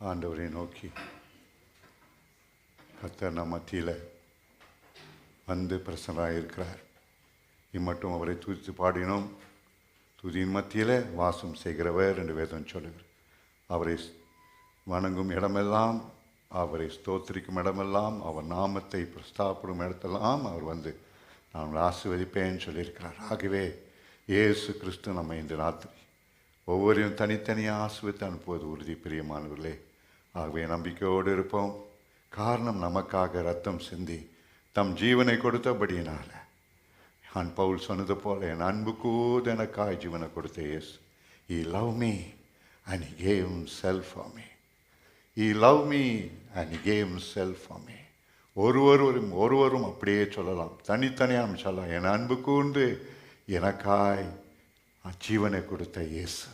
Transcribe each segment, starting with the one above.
ஆண்டவரை நோக்கி கர்த்தர் நம் மத்தியில் வந்து பிரசன்னாக இருக்கிறார். இம்மட்டும் அவரை துதித்து பாடினோம். துதியின் மத்தியில் வாசம் செய்கிறவர் என்று வேதம் சொல்லுகிறார். அவரை வணங்கும் இடமெல்லாம், அவரை ஸ்தோத்திரிக்கும் இடமெல்லாம், அவர் நாமத்தை பிரஸ்தாப்படும் இடத்தெல்லாம் அவர் வந்து நான் ஆசீர்வதிப்பேன்னு சொல்லியிருக்கிறார். ஆகவே இயேசு கிறிஸ்து நம்ம இந்த ராத்திரி ஒவ்வொருவரையும் தனித்தனியாக ஆசீர்வதித்து அனுப்புவது உறுதி. பிரியமானவர்களே, ஆகவே நம்பிக்கையோடு இருப்போம். காரணம் நமக்காக ரத்தம் சிந்தி தம் ஜீவனை கொடுத்தபடியினால பவுல் சொன்னது போல, என் அன்பு கூது எனக்காய் ஜீவனை கொடுத்த இயேசு. He loved me and he gave himself for me. He loved me and he gave himself for me. ஒருவரும் அப்படியே சொல்லலாம், தனித்தனியாக நம்ம சொல்லலாம். என் அன்பு கூர்ந்து எனக்காய் ஜீவனை கொடுத்த இயேசு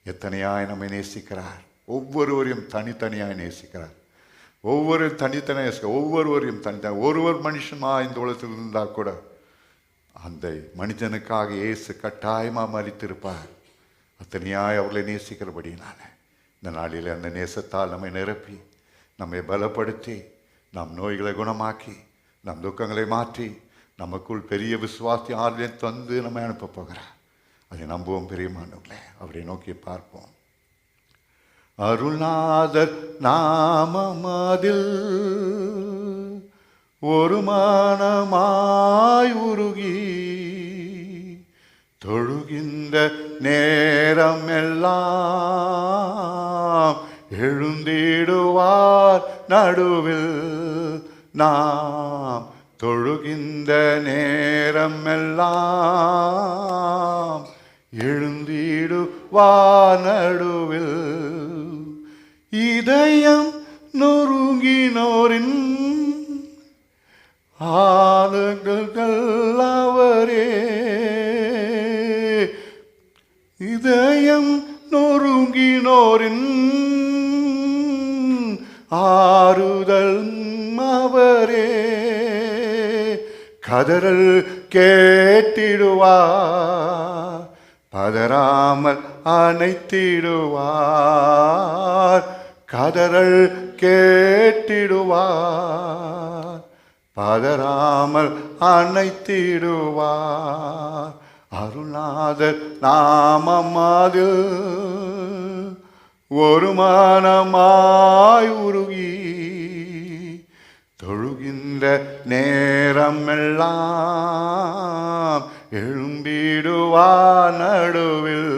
எத்தனையாய் நம்மை நேசிக்கிறார். ஒவ்வொருவரையும் தனித்தனியாக நேசிக்கிறார். ஒவ்வொருவரையும் தனித்தனியாக ஒருவர் மனுஷனாக இந்த உலகத்தில் இருந்தால் கூட அந்த மனிதனுக்காக இயேசு கட்டாயமாக மரித்திருப்பார். அத்தனையாய் அவர்களை நேசிக்கிறபடினால இந்த நாளில் அந்த நேசத்தால் நம்மை நிரப்பி, நம்மை பலப்படுத்தி, நம் நோய்களை குணமாக்கி, நம் துக்கங்களை மாற்றி, நமக்குள் பெரிய விசுவாசி ஆறுதலை தந்து நம்மை அனுப்ப போகிறார். அதை நம்புவோம். பிரியமானவர்களே, அவரை நோக்கி பார்ப்போம். அருள்நாதர் நாமமதில் ஒரு மனமாய் உருகி தொழுகின்ற நேரம் எல்லாம் எழுந்திடுவார் நடுவில். நாம் தொழுகின்ற நேரம் எல்லாம் எழுந்திடுவார் நடுவில். இதயம் நொறுங்கினோரின் ஆளுகள் அவரே. இதயம் நொறுங்கினோரின் ஆறுதல் அவரே. கதறல் கேட்டிடுவார், பதறாமல் அணைத்திடுவார். கதறல் கேட்டிடுவார், பதறாமல் அணைத்திடுவார். அருள்நாதர் நாமமது ஒரு மனமாய் உருகி தொழுகின்ற நேரம் எல்லாம் எழும்பிடுவார் நடுவில்.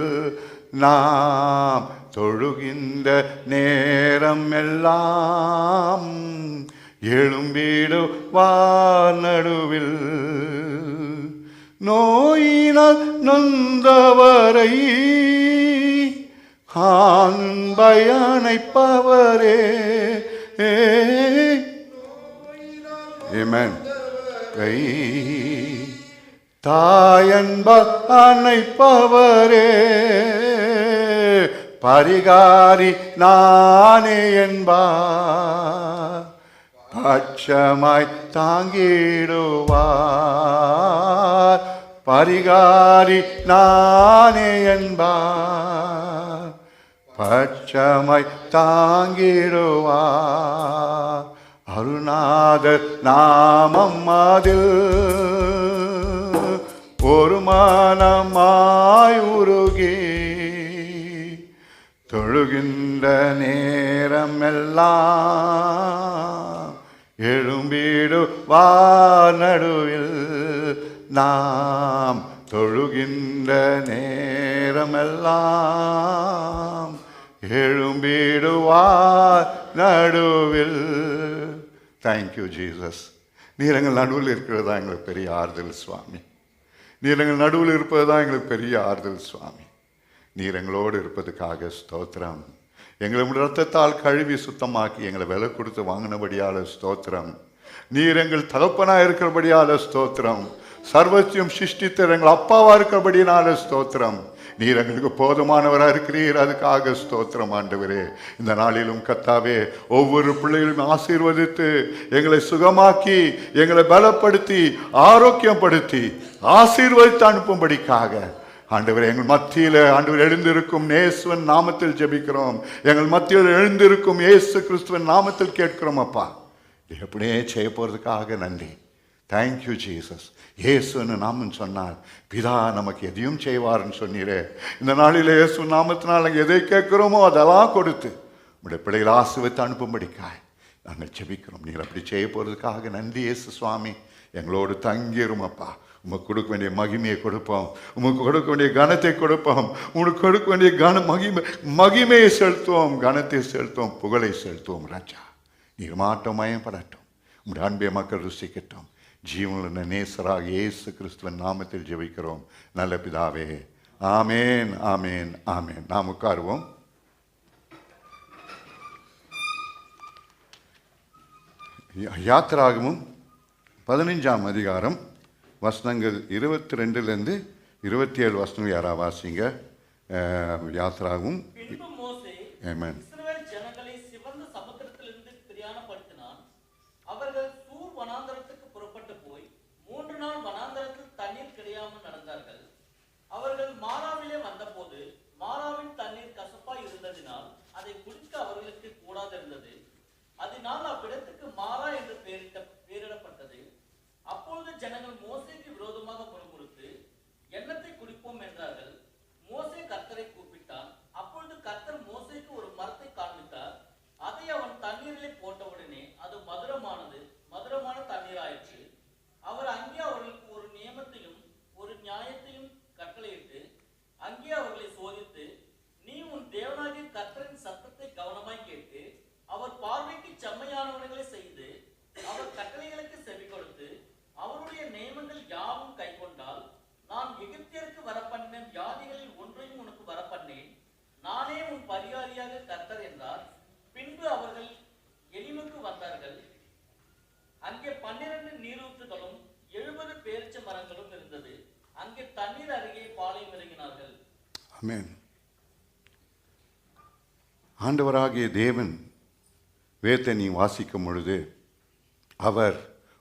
நாம் தொழுகின்ற நேரம் எல்லாம் எழும்பிடுவார் நடுவில். நோயினால் நொந்தவரை அன்பை அணைப்பவரே. ஆமென். கை தாயன்ப அணைப்பவரே. பரிகாரி நானே என்பார், பட்சமாய் தாங்கிடுவார். பரிகாரி நானே என்பார், பட்சமாய் தாங்கிடுவார். அருள்நாதர் நாமம் அதில் ஒரு மனமாய் உருகி தொழுகின்ற நேரம் எல்லாம் எழும்பிடுவார் நடுவில். நாம் தொழுகின்ற நேரமெல்லாம் எழும்பிடுவார் நடுவில். Thank you Jesus. நீர் எங்கள் நடுவில் இருக்கிறதா எங்களுக்கு பெரிய ஆறுதல் சுவாமி. நீர் எங்கள் நடுவில் இருப்பதுதான் எங்களுக்கு பெரிய ஆறுதல் சுவாமி. நீர் எங்களோடு இருப்பதுக்காக ஸ்தோத்திரம். எங்களை ரத்தத்தால் கழுவி சுத்தமாக்கி எங்களை விலை கொடுத்து வாங்கினபடியால ஸ்தோத்திரம். நீர் எங்கள் தகப்பனாக இருக்கிறபடியால ஸ்தோத்திரம். சர்வத்தையும் சிருஷ்டித்த எங்கள் அப்பாவா இருக்கிறபடினால ஸ்தோத்திரம். நீர் எங்களுக்கு போதுமானவராக இருக்கிறீர், அதுக்காக ஸ்தோத்திரம் ஆண்டவரே. இந்த நாளிலும் கர்த்தாவே ஒவ்வொரு பிள்ளைகளும் ஆசீர்வதித்து எங்களை சுகமாக்கி எங்களை பலப்படுத்தி ஆரோக்கியப்படுத்தி ஆசீர்வதித்து அனுப்பும்படிக்காக ஆண்டவரே, எங்கள் மத்தியில் ஆண்டவர் எழுந்திருக்கும் இயேசுவின் நாமத்தில் ஜெபிக்கிறோம். எங்கள் மத்தியில் எழுந்திருக்கும் இயேசு கிறிஸ்துவின் நாமத்தில் கேட்கிறோம் அப்பா. இது எப்படியே செய்ய போகிறதுக்காக நன்றி. Thank you Jesus. இயேசுன்னு நாமன்னு சொன்னால் பிதா நமக்கு எதையும் செய்வார்னு சொன்னீரே. இந்த நாளில் இயேசு நாமத்தினால் நாங்கள் எதை கேட்குறோமோ அதெல்லாம் கொடுத்து உங்களுடைய பிள்ளைகளை ஆசீர்வதித்து அனுப்பும்படிக்காய் நாங்கள் ஜெபிக்கிறோம். நீங்கள் அப்படி செய்ய போகிறதுக்காக நன்றி இயேசு சுவாமி. எங்களோடு தங்கிரும் அப்பா. உமக்கு கொடுக்க வேண்டிய மகிமையை கொடுப்போம், உமக்கு கொடுக்க வேண்டிய கனத்தை கொடுப்போம், உங்களுக்கு கொடுக்க வேண்டிய மகிமையை செலுத்துவோம், கனத்தை செலுத்துவோம், புகழை செலுத்துவோம். ராஜா, நீர் மாற்றம் மயப்படட்டும், உங்களுடைய அன்பை மக்கள் ருசிக்கட்டும். ஜீவனுள்ள நேசராக இயேசு கிறிஸ்துவின் நாமத்தில் ஜெபிக்கிறோம் நல்ல பிதாவே. ஆமேன், ஆமேன், ஆமேன். நாம் உட்காருவோம். யாத்திராகமும் 15ஆம் அதிகாரம் வசனங்கள் 22லேருந்து 27 வசனம் யாரா வாசிங்க. யாத்திராகமும் ஆமென். அதனால் அவ்விடத்துக்கு மாறா என்று பெயரிடப்பட்டது. அப்பொழுது ஜனங்கள் மோசேக்கு விரோதமாக முறுமுறுத்து எண்ணத்தை குடிப்போம் என்றார்கள். மோசே கர்த்தரை கூப்பிட்டான். அப்பொழுது கர்த்தர் மோசேக்கு ஒரு மரத்தை காண்பித்தார். அதை அவன் தண்ணீரிலே போட்டவுடனே அது மதுரமான தண்ணீர் ஆயிற்று. அவர் அங்கே அவர்களுக்கு ஒரு நியமத்தையும் ஒரு நியாயத்தையும் கட்டளையிட்டு அங்கே அவர்களை சோதித்து, நீ உன் தேவனாகிய கர்த்தரின் சத்தத்தை கவனமாய் கேட்டு அவர் பார்வைக்கு செம்மையானவர்களை செய்து அவர் கட்டளைகளுக்கு செவி கொடுத்து அவருடைய நியமங்கள் யாவும் கை கொண்டால், நான் எகிப்தியருக்கு வரப்பண்ண வியாதிகளில் ஒன்றையும் உனக்கு வரப்பண்ணேன். நானே உன் பரிகாரியாக கர்த்தர் என்றார். பின்பு அவர்கள் எலிமுக்கு வந்தார்கள். அங்கே 12 நீரூற்றுகளும் 70 பேரிச்ச மரங்களும் இருந்தது. அங்கே தண்ணீர் அருகே பாளையம் இறங்கினார்கள். ஆமென். ஆண்டவராகிய தேவன் வேதத்தை நீ வாசிக்கும் பொழுது அவர்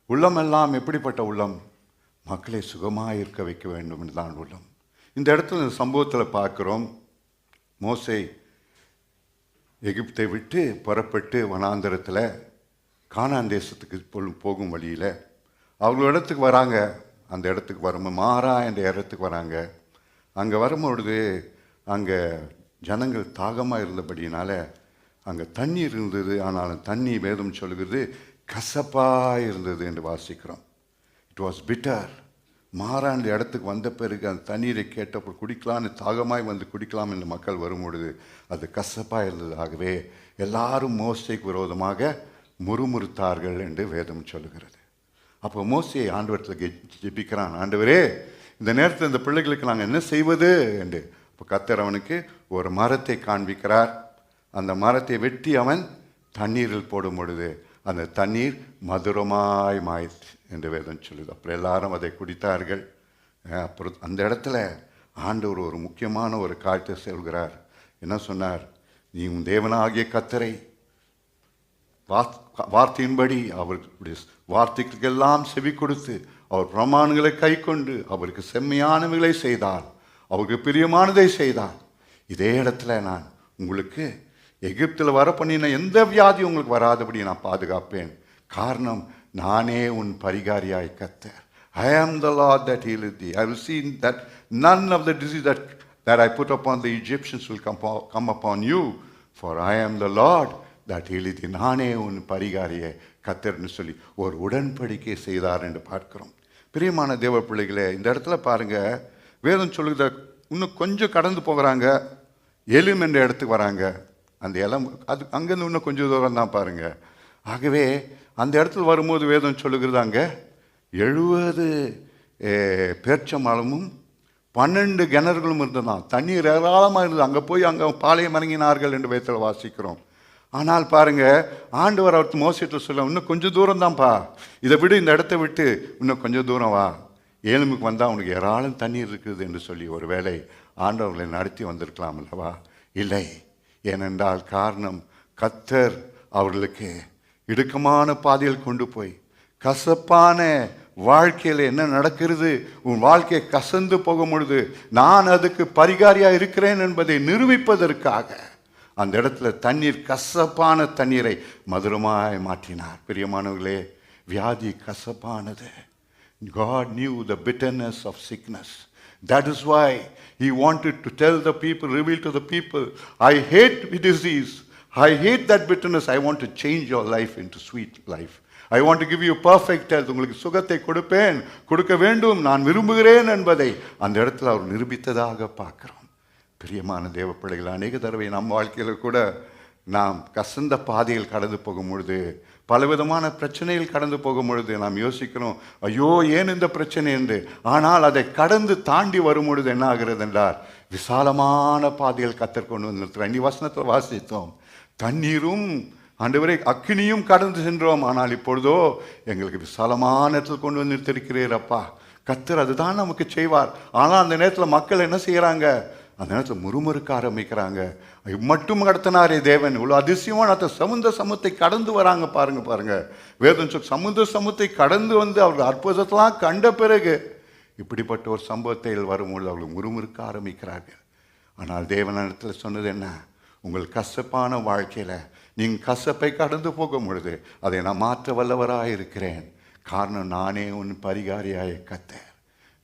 உள்ளமெல்லாம் எப்படிப்பட்ட உள்ளம்? மக்களை சுகமாக இருக்க வைக்க வேண்டும் என்றுதான் உள்ளம். இந்த இடத்துல இந்த சம்பவத்தில் பார்க்குறோம். மோசே எகிப்தை விட்டு புறப்பட்டு வனாந்தரத்தில் கானான் தேசத்துக்கு போகும் வழியில் அவங்க இடத்துக்கு வராங்க. அந்த இடத்துக்கு வரும்போது மாறா என்ற இடத்துக்கு வராங்க. அங்கே வரும்பொழுது அங்கே ஜனங்கள் தாகமாக இருந்தபடினால அங்கே தண்ணீர் இருந்தது. ஆனாலும் தண்ணி வேதம் சொல்கிறது கசப்பாக இருந்தது என்று வாசிக்கிறோம். It was bitter. மாறாண்ட இடத்துக்கு வந்த பிறகு அந்த தண்ணீரை கேட்டപ്പോൾ குடிக்கலான்னு தாகமாய் வந்து குடிக்கலாம் என்று மக்கள் வரும்பொழுது அது கசப்பாக இருந்தது. ஆகவே எல்லாரும் மோசேக்கு விரோதமாக முறுமுறுத்தார்கள் என்று வேதம் சொல்லுகிறது. அப்போ மோசே ஆண்டவரத்தில் ஜெபிக்கிறான், ஆண்டவரே இந்த நேரத்தில் இந்த பிள்ளைகளுக்கு நாங்கள் என்ன செய்வது என்று. இப்போ கர்த்தர் அவனுக்கு ஒரு மரத்தை காண்பிக்கிறார். அந்த மரத்தை வெட்டி அவன் தண்ணீரில் போடும் பொழுது அந்த தண்ணீர் மதுரமாய் மாயிற்று என்று வேதம் சொல்லுது. அப்புறம் எல்லாரும் அதை குடித்தார்கள். அப்புறம் அந்த இடத்துல ஆண்டவர் ஒரு முக்கியமான ஒரு காரியத்தை சொல்கிறார். என்ன சொன்னார்? நீ உன் தேவனாகிய கர்த்தரை வார்த்தையின்படி அவருடைய வார்த்தைக்கெல்லாம் செவி கொடுத்து அவர் பிரமாணங்களை கை கொண்டு அவருக்கு செம்மையானவைகளை செய்தார், அவருக்கு பிரியமானதை செய்தார். இதே இடத்துல நான் உங்களுக்கு எகிப்தில் வர பண்ணின எந்த வியாதி உங்களுக்கு வராதபடி நான் பாதுகாப்பேன். காரணம் நானே உன் பரிகாரியாய் கர்த்தர். I am the Lord that healeth thee. I will see that none of the disease that I put upon the Egyptians will come upon you. For I am the Lord that healeth thee. நானே உன் பரிகாரியை கர்த்தர்னு சொல்லி ஒரு உடன்படிக்கை செய்தார் என்று பார்க்கிறோம். பிரியமான தேவ பிள்ளைகளே, இந்த இடத்துல பாருங்க, வேதம் சொல்லுகிற இன்னும் கொஞ்சம் கடந்து போகிறாங்க, எலும் என்ற இடத்துக்கு வராங்க. அந்த இலம் அது அங்கேருந்து இன்னும் கொஞ்சம் தூரம் தான் பாருங்க. ஆகவே அந்த இடத்துல வரும்போது வேதம் சொல்லுகிறது அங்கே 70 பேர்ச்சம்பழமும் 12 கிணறுகளும் இருந்ததான். தண்ணீர் ஏராளமாக இருந்தது. அங்கே போய் அங்கே பாளையம் இறங்கினார்கள் என்று வேதத்தில் வாசிக்கிறோம். ஆனால் பாருங்க, ஆண்டவர் அவர் மோசேட்ட சொல்ல, இன்னும் கொஞ்சம் தூரம் தான்ப்பா, இதை விட்டு இந்த இடத்த விட்டு இன்னும் கொஞ்சம் தூரம் வா, ஏழுமுக்கு வந்தால் உனக்கு ஏராளம் தண்ணீர் இருக்குது என்று சொல்லி ஒரு வேளை ஆண்டவர்களை நடத்தி வந்திருக்கலாம் அல்லவா? இல்லை. ஏனென்றால் காரணம், கர்த்தர் அவர்களுக்கு இடுக்கமான பாதையில் கொண்டு போய் கசப்பான வாழ்க்கையில் என்ன நடக்கிறது, உன் வாழ்க்கையை கசந்து போகும் பொழுது நான் அதுக்கு பரிகாரியாக இருக்கிறேன் என்பதை நிரூபிப்பதற்காக அந்த இடத்துல தண்ணீர், கசப்பான தண்ணீரை மதுரமாய் மாற்றினார். பிரியமானவர்களே, வியாதி கசப்பானது. God knew the bitterness of sickness. That is why he wanted to tell the people, reveal to the people, I hate disease, I hate that bitterness, I want to change your life into sweet life. I want to give you perfect health. உங்களுக்கு சுகத்தை கொடுப்பேன், கொடுக்க வேண்டும், நான் விரும்புகிறேன் என்பதை அந்த இடத்துல அவர் நிரூபித்ததாக பார்க்கிறோம். பிரியமான தேவ பிள்ளைகள், அநேக தடவை நம் வாழ்க்கையில் கூட நாம் கசந்த பாதையில் கடந்து போகும் பொழுது, பலவிதமான பிரச்சனைகள் கடந்து போகும் பொழுது நாம் யோசிக்கிறோம், ஐயோ ஏன் இந்த பிரச்சனை என்று. ஆனால் அதை கடந்து தாண்டி வரும் பொழுது என்ன ஆகிறது என்றால், விசாலமான பாதையில் கத்தர் கொண்டு வந்து அன்னி வசனத்தில் வாசித்தோம், தண்ணீரும் ஆண்டவரே அக்கினியும் கடந்து சென்றோம், ஆனால் இப்பொழுதோ எங்களுக்கு விசாலமான இடத்தில் கொண்டு வந்து நிறுத்திருக்கிறீர் அப்பா. கத்தர் அதுதான் நமக்கு செய்வார். ஆனால் அந்த நேரத்தில் மக்கள் என்ன செய்கிறாங்க, அந்த நேரத்தில் முறுமுறுக்க ஆரம்பிக்கிறாங்க. மட்டும் கடத்தினாரே தேவன், இவ்வளோ அதிசயமான சமுத்திர சமத்தை கடந்து வராங்க பாருங்க. வேதம் சமுத்திர சமத்தை கடந்து வந்து அவர்கள் அற்புதத்தெல்லாம் கண்ட பிறகு இப்படிப்பட்ட ஒரு சம்பவத்தை வரும்பொழுது அவர்கள் முறுமுறுக்க ஆரம்பிக்கிறார்கள். ஆனால் தேவன் இடத்துல சொன்னது என்ன, உங்கள் கசப்பான வாழ்க்கையில் நீங்கள் கசப்பை கடந்து போகும் பொழுது அதை நான் மாற்ற வல்லவராக இருக்கிறேன். காரணம் நானே உன் பரிகாரியாய கத்தர்.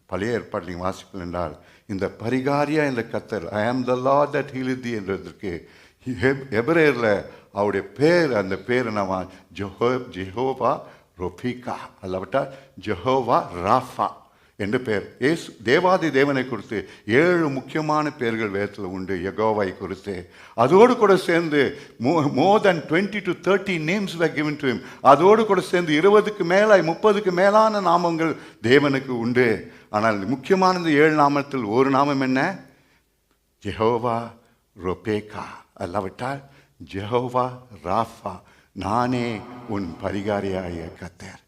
பழைய ஏற்பாடு நீங்கள் வாசிப்பீர்கள் என்றால், இந்த பரிகாரியா என்ற கத்தர், ஐ ஆம் த லார்ட் தட் ஹீல்த் தி என்றதற்கு எபிரேயரில் அவருடைய பேர், அந்த பேர் நம்ம ஜெஹோவா ரொஃபீகா அல்லாவிட்டால் ஜெஹோவா ராஃபா என்று பெயர். தேவாதி தேவனை குறித்து 7 முக்கியமான பெயர்கள் வேதத்தில் உண்டு. யெகோவாவை குறித்து அதோடு கூட சேர்ந்து more than 20 to 30 names were given to him. அதோடு கூட சேர்ந்து 20க்கு மேலே 30க்கு மேலான நாமங்கள் தேவனுக்கு உண்டு. ஆனால் முக்கியமான இந்த 7 நாமத்தில் ஒரு நாமம் என்ன, ஜெஹோவா ரொபேகா அல்லாவிட்டால் ஜெஹோவா ராஃபா, நானே உன் பரிகாரியாய கத்தர்.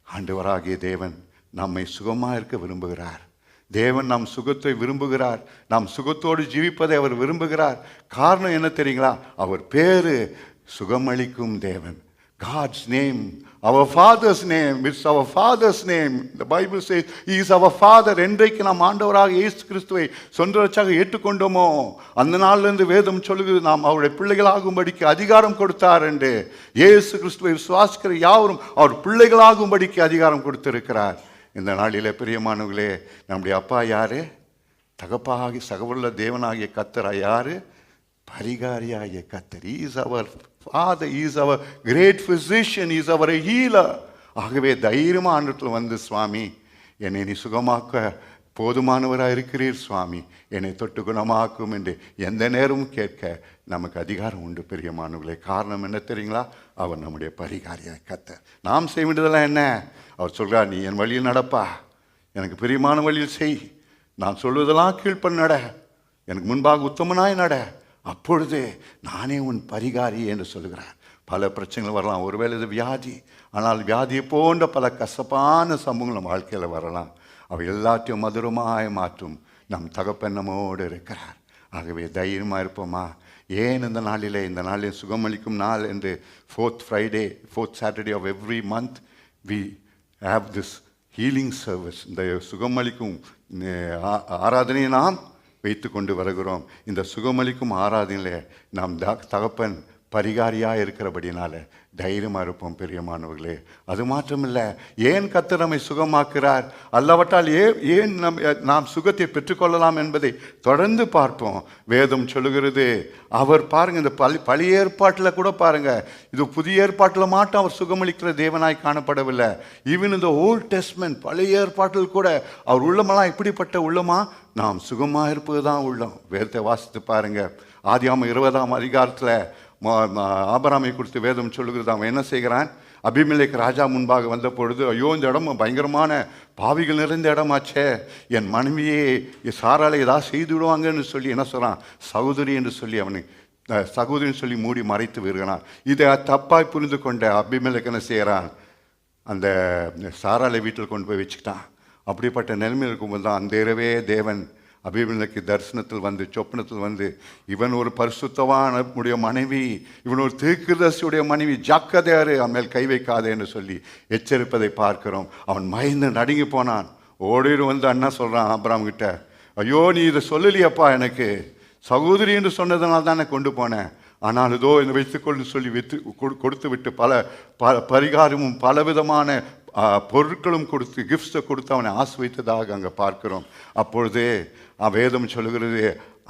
ஆண்டவராகிய தேவன் நம்மை சுகமாக இருக்க விரும்புகிறார். தேவன் நம் சுகத்தை விரும்புகிறார். நாம் சுகத்தோடு ஜீவிப்பதை அவர் விரும்புகிறார். காரணம் என்ன தெரியுங்களா, அவர் பேரு சுகமளிக்கும் தேவன். God's name, our Father's name, it's our Father's name. The Bible says He is our Father. என்றைக்கு நாம் ஆண்டவராக இயேசு கிறிஸ்துவை சொந்த ரட்சகராக ஏற்றுக்கொண்டோமோ அந்த நாளிலிருந்து வேதம் சொல்லுகிறது, நாம் அவருடைய பிள்ளைகளாகும்படிக்கு அதிகாரம் கொடுத்தார் என்று. இயேசு கிறிஸ்துவை விசுவாசிக்கிற யாவரும் அவர் பிள்ளைகளாகும்படிக்கு அதிகாரம் கொடுத்திருக்கிறார். இந்த நாளிலே பிரியமானவர்களே, நம்முடைய அப்பா யாரு, தகப்பாகி சகவுள்ள தேவனாகிய கத்தரா யாரு, பரிகாரியாகிய கத்தர். He is our Father, He is our great physician, He is our healer. ஆகவே தைரியமாக ஆண்டத்தில் வந்து, சுவாமி என்னை நீ சுகமாக்க போதுமானவராக இருக்கிறீர் சுவாமி, என்னை தொட்டு குணமாக்கும் என்று எந்த நேரமும் கேட்க நமக்கு அதிகாரம் உண்டு பிரியமானவர்களே. காரணம் என்ன தெரியுங்களா, அவர் நம்முடைய பரிகாரியாக கத்தர். நாம் செய்ய வேண்டியதெல்லாம் என்ன, அவர் சொல்கிறார், நீ என் வழியில் நடப்பா, எனக்கு பிரியமான வழியில் செய், நான் சொல்வதெல்லாம் கீழ்ப்பண் நட, எனக்கு முன்பாக உத்தமனாய் நட, அப்பொழுது நானே உன் பரிகாரி என்று சொல்லுகிறார். பல பிரச்சனைகள் வரலாம், ஒருவேளை இது வியாதி, ஆனால் வியாதியை போன்ற பல கசப்பான சம்பவங்கள் நம்ம வாழ்க்கையில் வரலாம். அவை எல்லாத்தையும் மதுரமாய் மாற்றும் நம் தகப்பன் நம்மோடு இருக்கிறார். ஆகவே தைரியமாக இருப்போமா. ஏன் இந்த நாளிலே சுகமளிக்கும் நாள் என்று 4th Friday, 4th Saturday of every month we have this healing service. இந்த சுகமளிக்கும் ஆராதனையை நாம் வைத்து கொண்டு வருகிறோம். இந்த சுகமளிக்கும் ஆராதனையில் நாம் தகப்பன் பரிகாரியாக இருக்கிறபடினால தைரியமாக இருப்போம் பிரியமானவர்களே. அது மாற்றமில்லை, ஏன் கர்த்தர் நம்மை சுகமாக்குறார், அல்லவற்றால் ஏன் நாம் சுகத்தை பெற்றுக்கொள்ளலாம் என்பதை தொடர்ந்து பார்ப்போம். வேதம் சொல்லுகிறது, அவர் பாருங்கள், இந்த பழைய ஏற்பாட்டில் கூட பாருங்கள், இது புதிய ஏற்பாட்டில் மாட்டும் அவர் சுகமளிக்கிற தேவனாய் காணப்படவில்லை. ஈவன் இந்த ஓல்ட் டெஸ்ட்மென்ட் பழைய ஏற்பாட்டில் கூட அவர் உள்ளமெல்லாம் இப்படிப்பட்ட உள்ளமா, நாம் சுகமாக இருப்பது தான் உள்ளம். வேதத்தை வாசித்து பாருங்கள். ஆதியாகமம் 20ஆம் அதிகாரத்தில் ஆபிரகாமை குறித்து வேதம் சொல்லுகிறது. அவன் என்ன செய்கிறான், அபிமெலேக்கு ராஜா முன்பாக வந்த பொழுது, ஐயோ இந்த இடம் பயங்கரமான பாவிகள் நிறைந்த இடமாச்சே, என் மனைவியே சாராலை ஏதாவது செய்து விடுவாங்கன்னு சொல்லி என்ன சொல்கிறான், சகோதரி என்று சொல்லி அவனை சகோதரின்னு சொல்லி மூடி மறைத்து வருகிறான். இதை தப்பாய் புரிந்து கொண்ட அபிமெலேக்கு என்ன செய்கிறான், அந்த சாராலை வீட்டில் கொண்டு போய் வச்சுக்கிட்டான். அப்படிப்பட்ட நிலைமையில் இருக்கும்போது தான் அந்த இரவே தேவன் அபிமெலேக்கு தரிசனத்தில் வந்து சொப்பனத்தில் வந்து இவன் ஒரு பரிசுத்தவான உடைய மனைவி, இவன் ஒரு தீர்க்கதரிசியுடைய மனைவி, ஜாக்கிரதையாரு அவன் மேல் கை வைக்காதே என்று சொல்லி எச்சரிப்பதை பார்க்கிறோம். அவன் பயந்து நடுங்கி போனான். ஓடிடு வந்து அண்ணா சொல்கிறான் ஆபிரகாம் கிட்ட, ஐயோ நீ இதை சொல்லலையப்பா, எனக்கு சகோதரி என்று சொன்னதுனால தான் கொண்டு போனேன், ஆனால் இதோ என்னை வைத்துக்கொள்னு சொல்லி கொடுத்து விட்டு பல பரிகாரமும் பலவிதமான பொருட்களும் கொடுத்து கிஃப்ட்ஸை கொடுத்து அவனை ஆசிர்வதித்ததாக அங்கே பார்க்கிறோம். அப்பொழுதே வேதம் சொல்லுகிறது,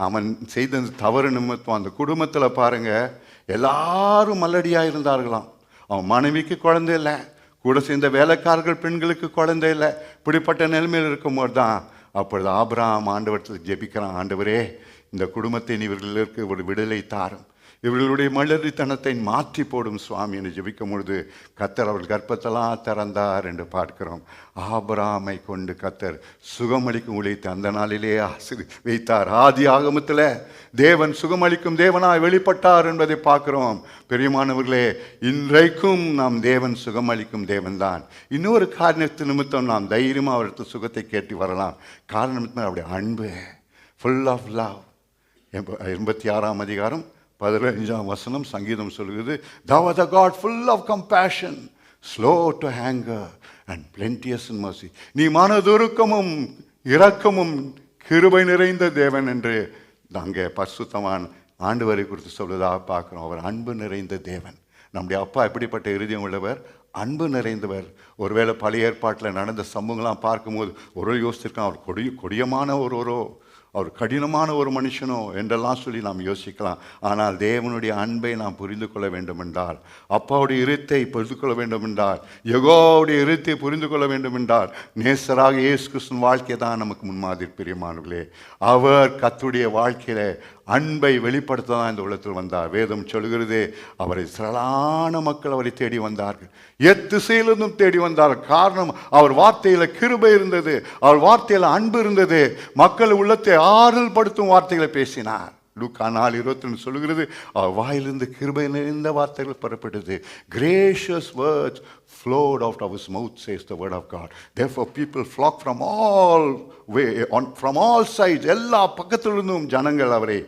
அவன் செய்த தவறு நிமித்தம் அந்த குடும்பத்தில் பாருங்க எல்லாரும் மல்லடியாக இருந்தார்களாம். அவன் மனைவிக்கு குழந்தை இல்லை, கூட சேர்ந்த வேலைக்காரர்கள் பெண்களுக்கு குழந்தை இல்லை. இப்படிப்பட்ட நிலைமையில் இருக்கும்போது தான் அப்பொழுது ஆபிரகாம் ஆண்டவரத்தில் ஜெபிக்கிறான், ஆண்டவரே இந்த குடும்பத்தை இவர்களுக்கு ஒரு விடுதலை தாரும், இவர்களுடைய மலரித்தனத்தை மாற்றி போடும் சுவாமி என்று ஜெபிக்கும் பொழுது கர்த்தர் அவர்கள் கர்ப்பத்தெல்லாம் திறந்தார் என்று பார்க்கிறோம். ஆபிரகாமை கொண்டு கர்த்தர் சுகமளிக்கும் உழைத்து அந்த நாளிலே வைத்தார். ஆதி ஆகமத்தில் தேவன் சுகமளிக்கும் தேவனாய் வெளிப்பட்டார் என்பதை பார்க்கிறோம். பெரியமானவர்களே, இன்றைக்கும் நாம் தேவன் சுகமளிக்கும் தேவன்தான். இன்னொரு காரணத்து நிமித்தம் நாம் தைரியமாக அவருக்கு சுகத்தை கேட்டு வரலாம். காரணம் அவருடைய அன்பு, ஃபுல் ஆஃப் லவ். 86ஆம் அதிகாரம் 15ஆம் வசனம் சங்கீதம் சொல்கிறது, Thou art a God full of compassion, slow to anger and plenteous in mercy. நீ மனதுருக்கமும் இரக்கமும் கிருபை நிறைந்த தேவன் என்று அங்கே பரிசுத்தவான் ஆண்டவரை குறித்து சொல்வதாக பார்க்குறோம். அவர் அன்பு நிறைந்த தேவன். நம்முடைய அப்பா எப்படிப்பட்ட இருதயம் உள்ளவர், அன்பு நிறைந்தவர். ஒருவேளை பழைய ஏற்பாட்டில் நடந்த சம்பவங்கள்லாம் பார்க்கும்போது ஒரு யோசிச்சிருக்கான், அவர் கொடியமான ஒருவரோ, அவர் கடினமான ஒரு மனுஷனோ என்றெல்லாம் சொல்லி நாம் யோசிக்கலாம். ஆனால் தேவனுடைய அன்பை நாம் புரிந்து கொள்ள வேண்டும் என்றால், அப்பாவுடைய இருத்தை புரிந்து கொள்ள வேண்டும் என்றால், யெகோவாவுடைய இருத்தை புரிந்து கொள்ள வேண்டும் என்றால், நேசராக இயேசு கிறிஸ்துவின் வாழ்க்கை தான் நமக்கு முன்மாதிரி. பிரியமானவர்களே, அவர் கர்த்தருடைய வாழ்க்கையில அன்பை வெளிப்படுத்த தான் இந்த உலகத்தில் வந்தார். வேதம் சொல்கிறது, அவரை திரளான மக்கள் அவரை தேடி வந்தார்கள், எத்திசையிலிருந்தும் தேடி வந்தார்கள். காரணம், அவர் வார்த்தையில் கிருபை இருந்தது, அவர் வார்த்தையில் அன்பு இருந்தது, மக்கள் உள்ளத்தை ஆறுதல் படுத்தும் வார்த்தைகளை பேசினார். லூக்கா 4:22 சொல்லுகிறது, அவர் வாயிலிருந்து கிருபை நிறைந்த வார்த்தைகள் புறப்பட்டது. Gracious words flowed out of his mouth, says the word of God. Therefore people flock from all sides. எல்லா பக்கத்திலிருந்தும் ஜனங்கள் அவரை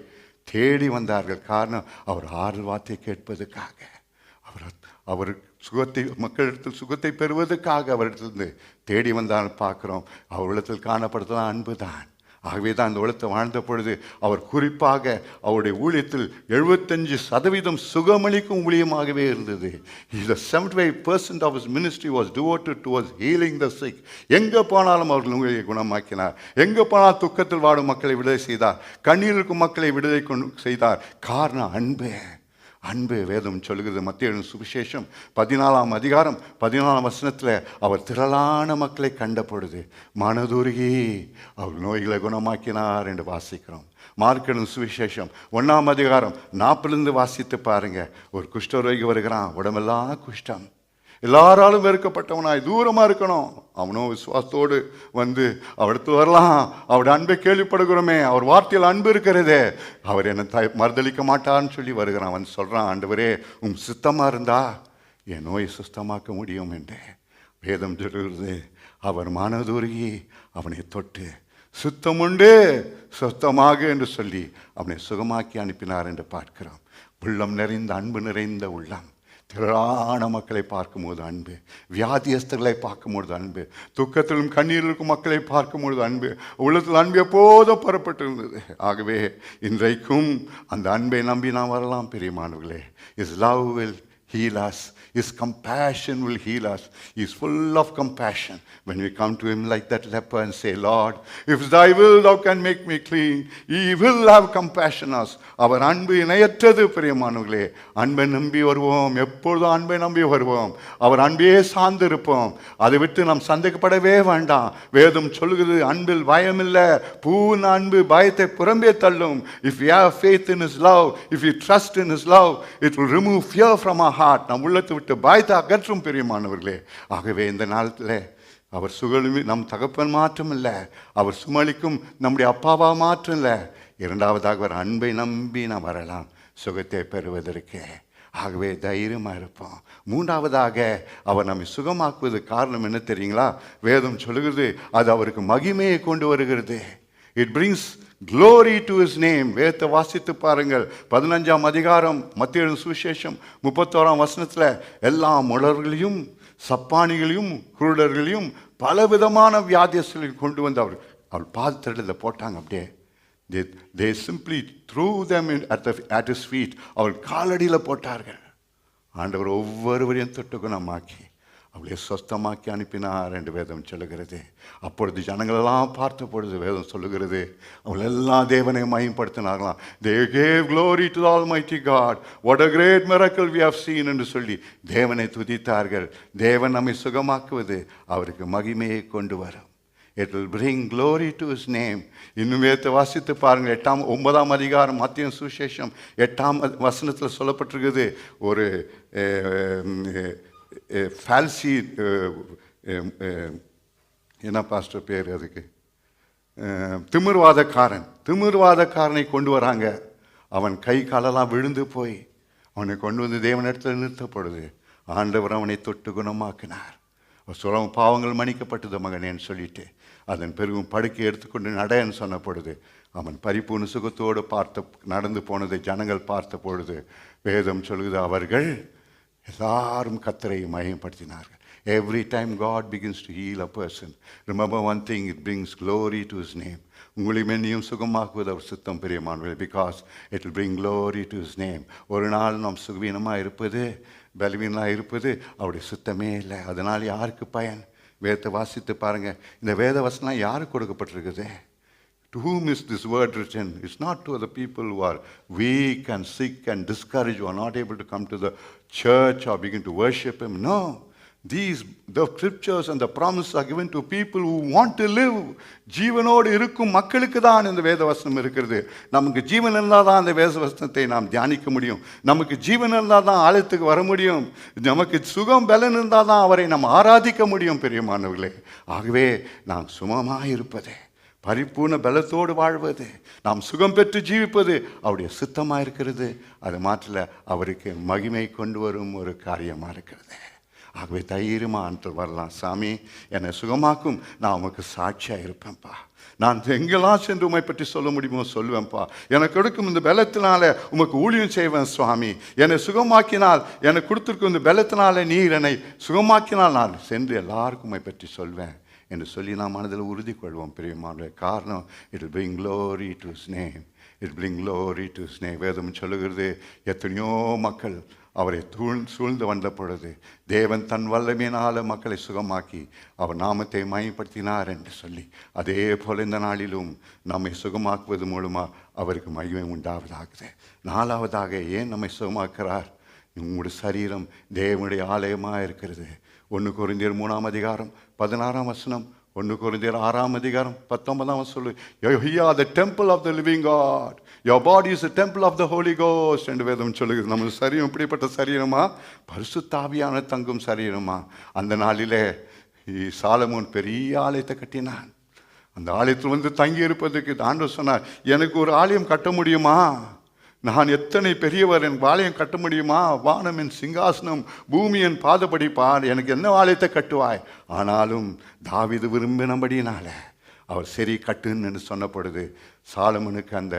தேடி வந்தார்கள். காரணம், அவர் ஆறுதல் வார்த்தை கேட்பதற்காக, அவர் சுகத்தை மக்களிடத்தில் சுகத்தை பெறுவதற்காக அவரிடத்திலிருந்து தேடி வந்தால் பார்க்கிறோம். அவரிடத்தில் காணப்படுத்தலாம் அன்பு தான். ஆகவே தான் அந்த உலகத்தை வாழ்ந்த பொழுது அவர் குறிப்பாக அவருடைய ஊழியத்தில் 75% சுகமளிக்கும் ஊழியமாகவே இருந்தது. 75% of his ministry was devoted towards healing the sick. எங்கே போனாலும் அவர்கள் நோயை குணமாக்கினார், எங்கே போனால் துக்கத்தில் வாடும் மக்களை விடுதலை செய்தார், கண்ணீர் இருக்கும் மக்களை விடுதலை செய்தார். காரணம் அன்பு. அன்பு. வேதம் சொல்லுகிறது, மத்தேயு சுவிசேஷம் 14ஆம் அதிகாரம் 14ஆம் வசனத்தில் அவர் திரளான மக்களை கண்ட பொழுது மனதுருகி அவர் நோய்களை குணமாக்கினார் என்று வாசிக்கிறோம். மார்க்கு சுவிசேஷம் 1ஆம் அதிகாரம் 40 வாசித்து பாருங்க. ஒரு குஷ்டரோகி வருகிறான், உடம்பெல்லாம் குஷ்டம், எல்லாராலும் வெறுக்கப்பட்டவனாய் தூரமாக இருக்கணும். அவனும் விசுவாசத்தோடு வந்து அவரிடத்தில் வரலாம். அவருடைய அன்பை கேள்விப்படுகிறோமே, அவர் வார்த்தையில் அன்பு இருக்கிறதே, அவர் என்னை மறுதளிக்க மாட்டார்னு சொல்லி வருகிறான். அவன் சொல்கிறான், ஆண்டவரே சித்தமாக இருந்தா என் நோயை சுத்தமாக்க முடியும் என்று வேதம் சொல்கிறது. அவர் மனதுருகி அவனை தொட்டு சுத்தமுண்டு சுத்தமாக என்று சொல்லி அவனை சுகமாக்கி அனுப்பினார் என்று பார்க்கிறோம். உள்ளம் நிறைந்த அன்பு நிறைந்த உள்ளம். திரளான மக்களை பார்க்கும்போது அன்பு, வியாதியஸ்தர்களை பார்க்கும்போது அன்பு, துக்கத்திலும் கண்ணீரிலும் மக்களை பார்க்கும்போது அன்பு, உள்ளத்தில் அன்பு எப்போதும் புறப்பட்டு இருந்தது. ஆகவே இன்றைக்கும் அந்த அன்பை நம்பி நாம் வரலாம். பிரியமானவர்களே, His love will heal us, His compassion will heal us. He is full of compassion. When we come to Him like that leper and say, Lord, if thy will thou can make me clean, He will have compassion on us. அவர் அன்பு இணையற்றது. பிரியமானவர்களே, அன்பை நம்பி வருவோம், எப்பொழுதும் அன்பை நம்பி வருவோம், அவர் அன்பையே சார்ந்து இருப்போம். அதை விட்டு நாம் சந்தேகப்படவே வேண்டாம். வேதம் சொல்லுகிறது, அன்பில் பயம் இல்லை, பூர்ண அன்பு பயத்தை புறம்பே தள்ளும். If we have faith in His love, if we trust in His love, it will remove fear from our heart. நம் உள்ளத்தை விட்டு பயத்தை அகற்றும். பிரியமானவர்களே, ஆகவே இந்த நாளத்தில் அவர் சுகலுமே நம் தகப்பன் மாற்றம் இல்லை, அவர் சுமளிக்கும் நம்முடைய அப்பாவா மாற்றம் இல்லை. இரண்டாவதாக அவர் அன்பை நம்பி நாம் வரலாம் சுகத்தை பெறுவதற்கு. ஆகவே தைரியமாக இருப்போம். மூன்றாவதாக அவர் நம்மை சுகமாக்குவது காரணம் என்ன தெரியுங்களா? வேதம் சொல்லுகிறது, அது அவருக்கு மகிமையை கொண்டு வருகிறது. It brings glory to his name. வேதத்தை வாசித்து பாருங்கள். 15ஆம் அதிகாரம் மத்தேயு சுவிசேஷம் 31ஆம் வசனத்தில் எல்லா முடர்களையும் சப்பானிகளையும் குருடர்களையும் பலவிதமான வியாதியஸ்தர்களையும் கொண்டு வந்து அவர் பாதத்தடியில் போட்டாங்க. அப்படியே they simply threw them at his feet. அவர் காலடியில் போட்டார்கள். ஆண்டவர் ஒவ்வொருவரையும் தொட்டு குணமாக்கி அவளை சொஸ்தமாக்கி அனுப்பினார் என்று வேதம் சொல்லுகிறது. அப்பொழுது ஜனங்களெல்லாம் பார்த்த பொழுது வேதம் சொல்லுகிறது, அவளெல்லாம் தேவனை மகிமைப்படுத்தினார்களாம். They gave glory to the Almighty God. What a great miracle we have seen என்று சொல்லி தேவனை துதித்தார்கள். தேவன் நம்மை சுகமாக்குவது அவருக்கு மகிமையை கொண்டு வரும். It will bring glory to his name. இன்னும் வேதத்தை வாசித்து பாருங்கள். 9ஆம் அதிகாரம் மத்தேயு சுவிசேஷம் 8ஆம் வசனத்தில் சொல்லப்பட்டிருக்குது. ஒரு ஃபால்சி என்ன பாஸ்டர் பேர் அதுக்கு, திமிர்வாதக்காரனை கொண்டு வராங்க. அவன் கை காலெல்லாம் விழுந்து போய் அவனை கொண்டு வந்து தேவனிடத்தில் நிறுத்தப்படுது. ஆண்டவர் அவனை தொட்டு குணமாக்கினார். சொல்ல பாவங்கள் மன்னிக்கப்பட்டது மகனேன்னு சொல்லிட்டு அதன் பிறகும் படுக்கை எடுத்துக்கொண்டு நடன்னு சொன்னப்படுது. அவன் பரிபூர்ண சுகத்தோடு நடந்து போனதை ஜனங்கள் பார்த்த பொழுது வேதம் சொல்லுது, அவர்கள் எல்லாரும் கர்த்தரை மகிமைப்படுத்தினார்கள். Every time God begins to heal a person, remember one thing, it brings glory to his name. உங்களையும் என்னையும் சுகமாக்குவது அவர் சித்தம் பிரியமானவர்களே, because it will bring glory to his name. ஒரு நாள் நாம் சுகவீனமாக இருப்பது, பலவீனமாக இருப்பது அவருடைய சுத்தமே இல்லை. அதனால் யாருக்கு பயன்? வேதத்தை வாசித்து பாருங்க. இந்த வேத வசனம் யாருக்கு கொடுக்கப்பட்டிருக்குது? To whom is this word written? It's not to the people who are weak and sick and discouraged, who are not able to come to the church or begin to worship him. No. The scriptures and the promises are given to people who want to live. ஜீவனோடு இருக்கும் மக்களுக்கு தான் இந்த வேத வசனம் இருக்கிறது. நமக்கு ஜீவன் இருந்தால் தான் அந்த வேத வசனத்தை நாம் தியானிக்க முடியும். நமக்கு ஜீவன் இருந்தால் தான் ஆலயத்துக்கு வர முடியும். நமக்கு சுகம் பலன் இருந்தால் தான் அவரை நாம் ஆராதிக்க முடியும் பிரியமானவர்களே. ஆகவே நாம் சுகமாக இருப்பது, பரிபூர்ண பலத்தோடு வாழ்வது, நாம் சுகம் பெற்று ஜீவிப்பது அவருடைய சித்தமாக இருக்கிறது. அது மாற்றில் அவருக்கு மகிமை கொண்டு வரும் ஒரு காரியமாக இருக்கிறது. ஆகவே தைரியமாக வரலாம். சாமி என்னை சுகமாக்கும், நான் உமக்கு சாட்சியாக இருப்பேன்ப்பா. நான் எங்கெல்லாம் சென்று உமை பற்றி சொல்ல முடியுமோ சொல்லுவேன்ப்பா. எனக்கு கொடுக்கும் இந்த பலத்தினால உமக்கு ஊழியம் செய்வேன் சுவாமி. என்னை சுகமாக்கினால், எனக்கு கொடுத்துருக்கும் இந்த பலத்தினால நீர் என்னை சுகமாக்கினால் நான் சென்று எல்லாருக்கும் உமை பற்றி சொல்வேன் என்று சொல்லி நாம் மனதில் உறுதி கொள்வோம் பிரியமான. காரணம், it will bring glory to his name. It will bring glory to his name. வேதம் சொல்லுகிறது, எத்தனையோ மக்கள் அவரை சூழ்ந்து வந்த பொழுது தேவன் தன் வல்லமையினால மக்களை சுகமாக்கி அவர் நாமத்தை மகிமைப்படுத்தினார் என்று சொல்லி, அதே போல் இந்த நாளிலும் நம்மை சுகமாக்குவது மூலமாக அவருக்கு மகிமை உண்டாவதாகுது. 4வதாக ஏன் நம்மை சுகமாக்குறார்? உங்களுடைய சரீரம் தேவனுடைய ஆலயமாக இருக்கிறது. 1 கொரிந்தியர் 3ஆம் அதிகாரம் 16ஆம் வசனம், 1 கொரிந்தியர் 6ஆம் அதிகாரம் 19ஆம் சொல்லு, you are the temple of the living God. Your body is the temple of the Holy Ghost என்று வேதம் சொல்லுகிறது. நம்ம சரீரம் இப்படிப்பட்ட சரீரமா? பரிசுத்த ஆவியான தங்கும் சரீரமா? அந்த நாளிலே சாலமோன் பெரிய ஆலயத்தை கட்டினான். அந்த ஆலயத்தில் வந்து தங்கி இருப்பதற்கு ஆண்டவர் சொன்னார், எனக்கு ஒரு ஆலயம் கட்ட முடியுமா? நான் எத்தனை பெரியவர், எனக்கு ஆலயம் கட்ட முடியுமா? வானம் என் சிங்காசனம், பூமி என் பாதப்படிப்பார், எனக்கு என்ன ஆலயத்தை கட்டுவாய்? ஆனாலும் தாவீது விரும்பினபடினால அவர் சரி கட்டுன்னு என்று சொன்னப்படுது. சாலமோனுக்கு அந்த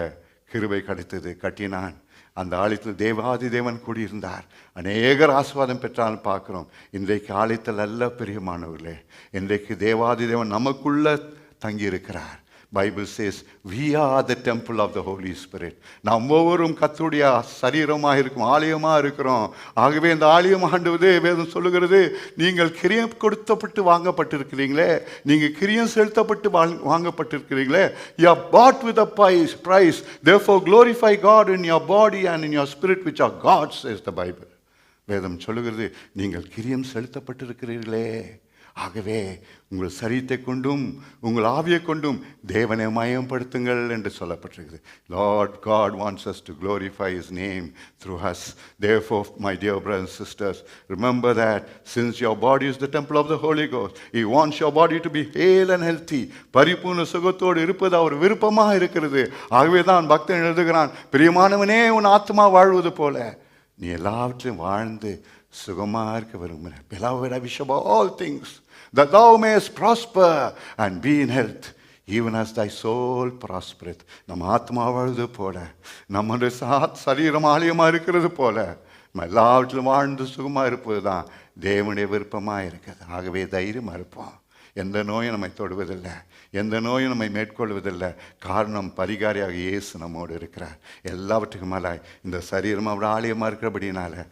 கிருபை கிடைத்தது, கட்டினான். அந்த ஆலயத்தில் தேவாதி தேவன் கூடியிருந்தார். அநேகர் ஆசீர்வாதம் பெற்றாலும் பார்க்குறோம். இன்றைக்கு ஆலயத்தில் அல்ல பிரியமானவர்களே, இன்றைக்கு தேவாதி தேவன் நமக்குள்ள தங்கியிருக்கிறார். Bible says we are the temple of the Holy Spirit. நாம் ஒவ்வொருவரும் கர்த்தருடைய சரீரமாக இருக்கும், ஆலயமாக இருக்கிறோம். ஆகவே இந்த ஆலயம் ஆண்டவரே வேதம் சொல்லுகிறது, நீங்கள் கிரியம் கொடுத்தப்பட்டு வாங்கப்பட்டிருக்கிறீங்களே, நீங்கள் கிரியம் செலுத்தப்பட்டு வாங்கப்பட்டிருக்கிறீங்களே, you are bought with a price. Therefore glorify God in your body and in your spirit which are God's, says the Bible. வேதம் சொல்லுகிறது, நீங்கள் கிரியம் செலுத்தப்பட்டிருக்கிறீர்களே. ஆகவே உங்கள் சரீரத்தை கொண்டும் உங்கள் ஆவியை கொண்டும் தேவனை மயம்படுத்துங்கள் என்று சொல்லப்பட்டிருக்கிறது. Lord God wants us to glorify his name through us. Therefore, my dear brothers and sisters, remember that since your body is the temple of the Holy Ghost, he wants your body to be hale and healthy. பரிபூர்ண சுகத்தோடு இருப்பது அவர் விருப்பமாக இருக்கிறது. ஆகவே தான் பக்தன் எழுதுகிறான், பிரியமானவனே உன் ஆத்மா வாழ்வது போல நீ எல்லாவற்றையும் வாழ்ந்து சுகமாக இருக்க விரும்புகிறேன். Beloved, I wish above all things that thou mayest prosper and be in health, even as thy soul prospereth. நம்ம ஆத்மா வாழ்வது போல, நம்முடைய சரீரம் ஆலயமாக இருக்கிறது போல, நம்ம எல்லாவற்றிலும் வாழ்ந்து சுகமாக இருப்பது தான் தேவனுடைய விருப்பமாக இருக்குது. ஆகவே தைரியமாக இருப்போம். எந்த நோயும் நம்மை தொடுவதில்லை, எந்த நோயும் நம்மை மேற்கொள்வதில்லை. காரணம், பரிகாரியாக இயேசு நம்மோடு இருக்கிறார். எல்லாவற்றுக்கும் மேலே இந்த சரீரம் அவர் ஆலயமாக இருக்கிறபடினால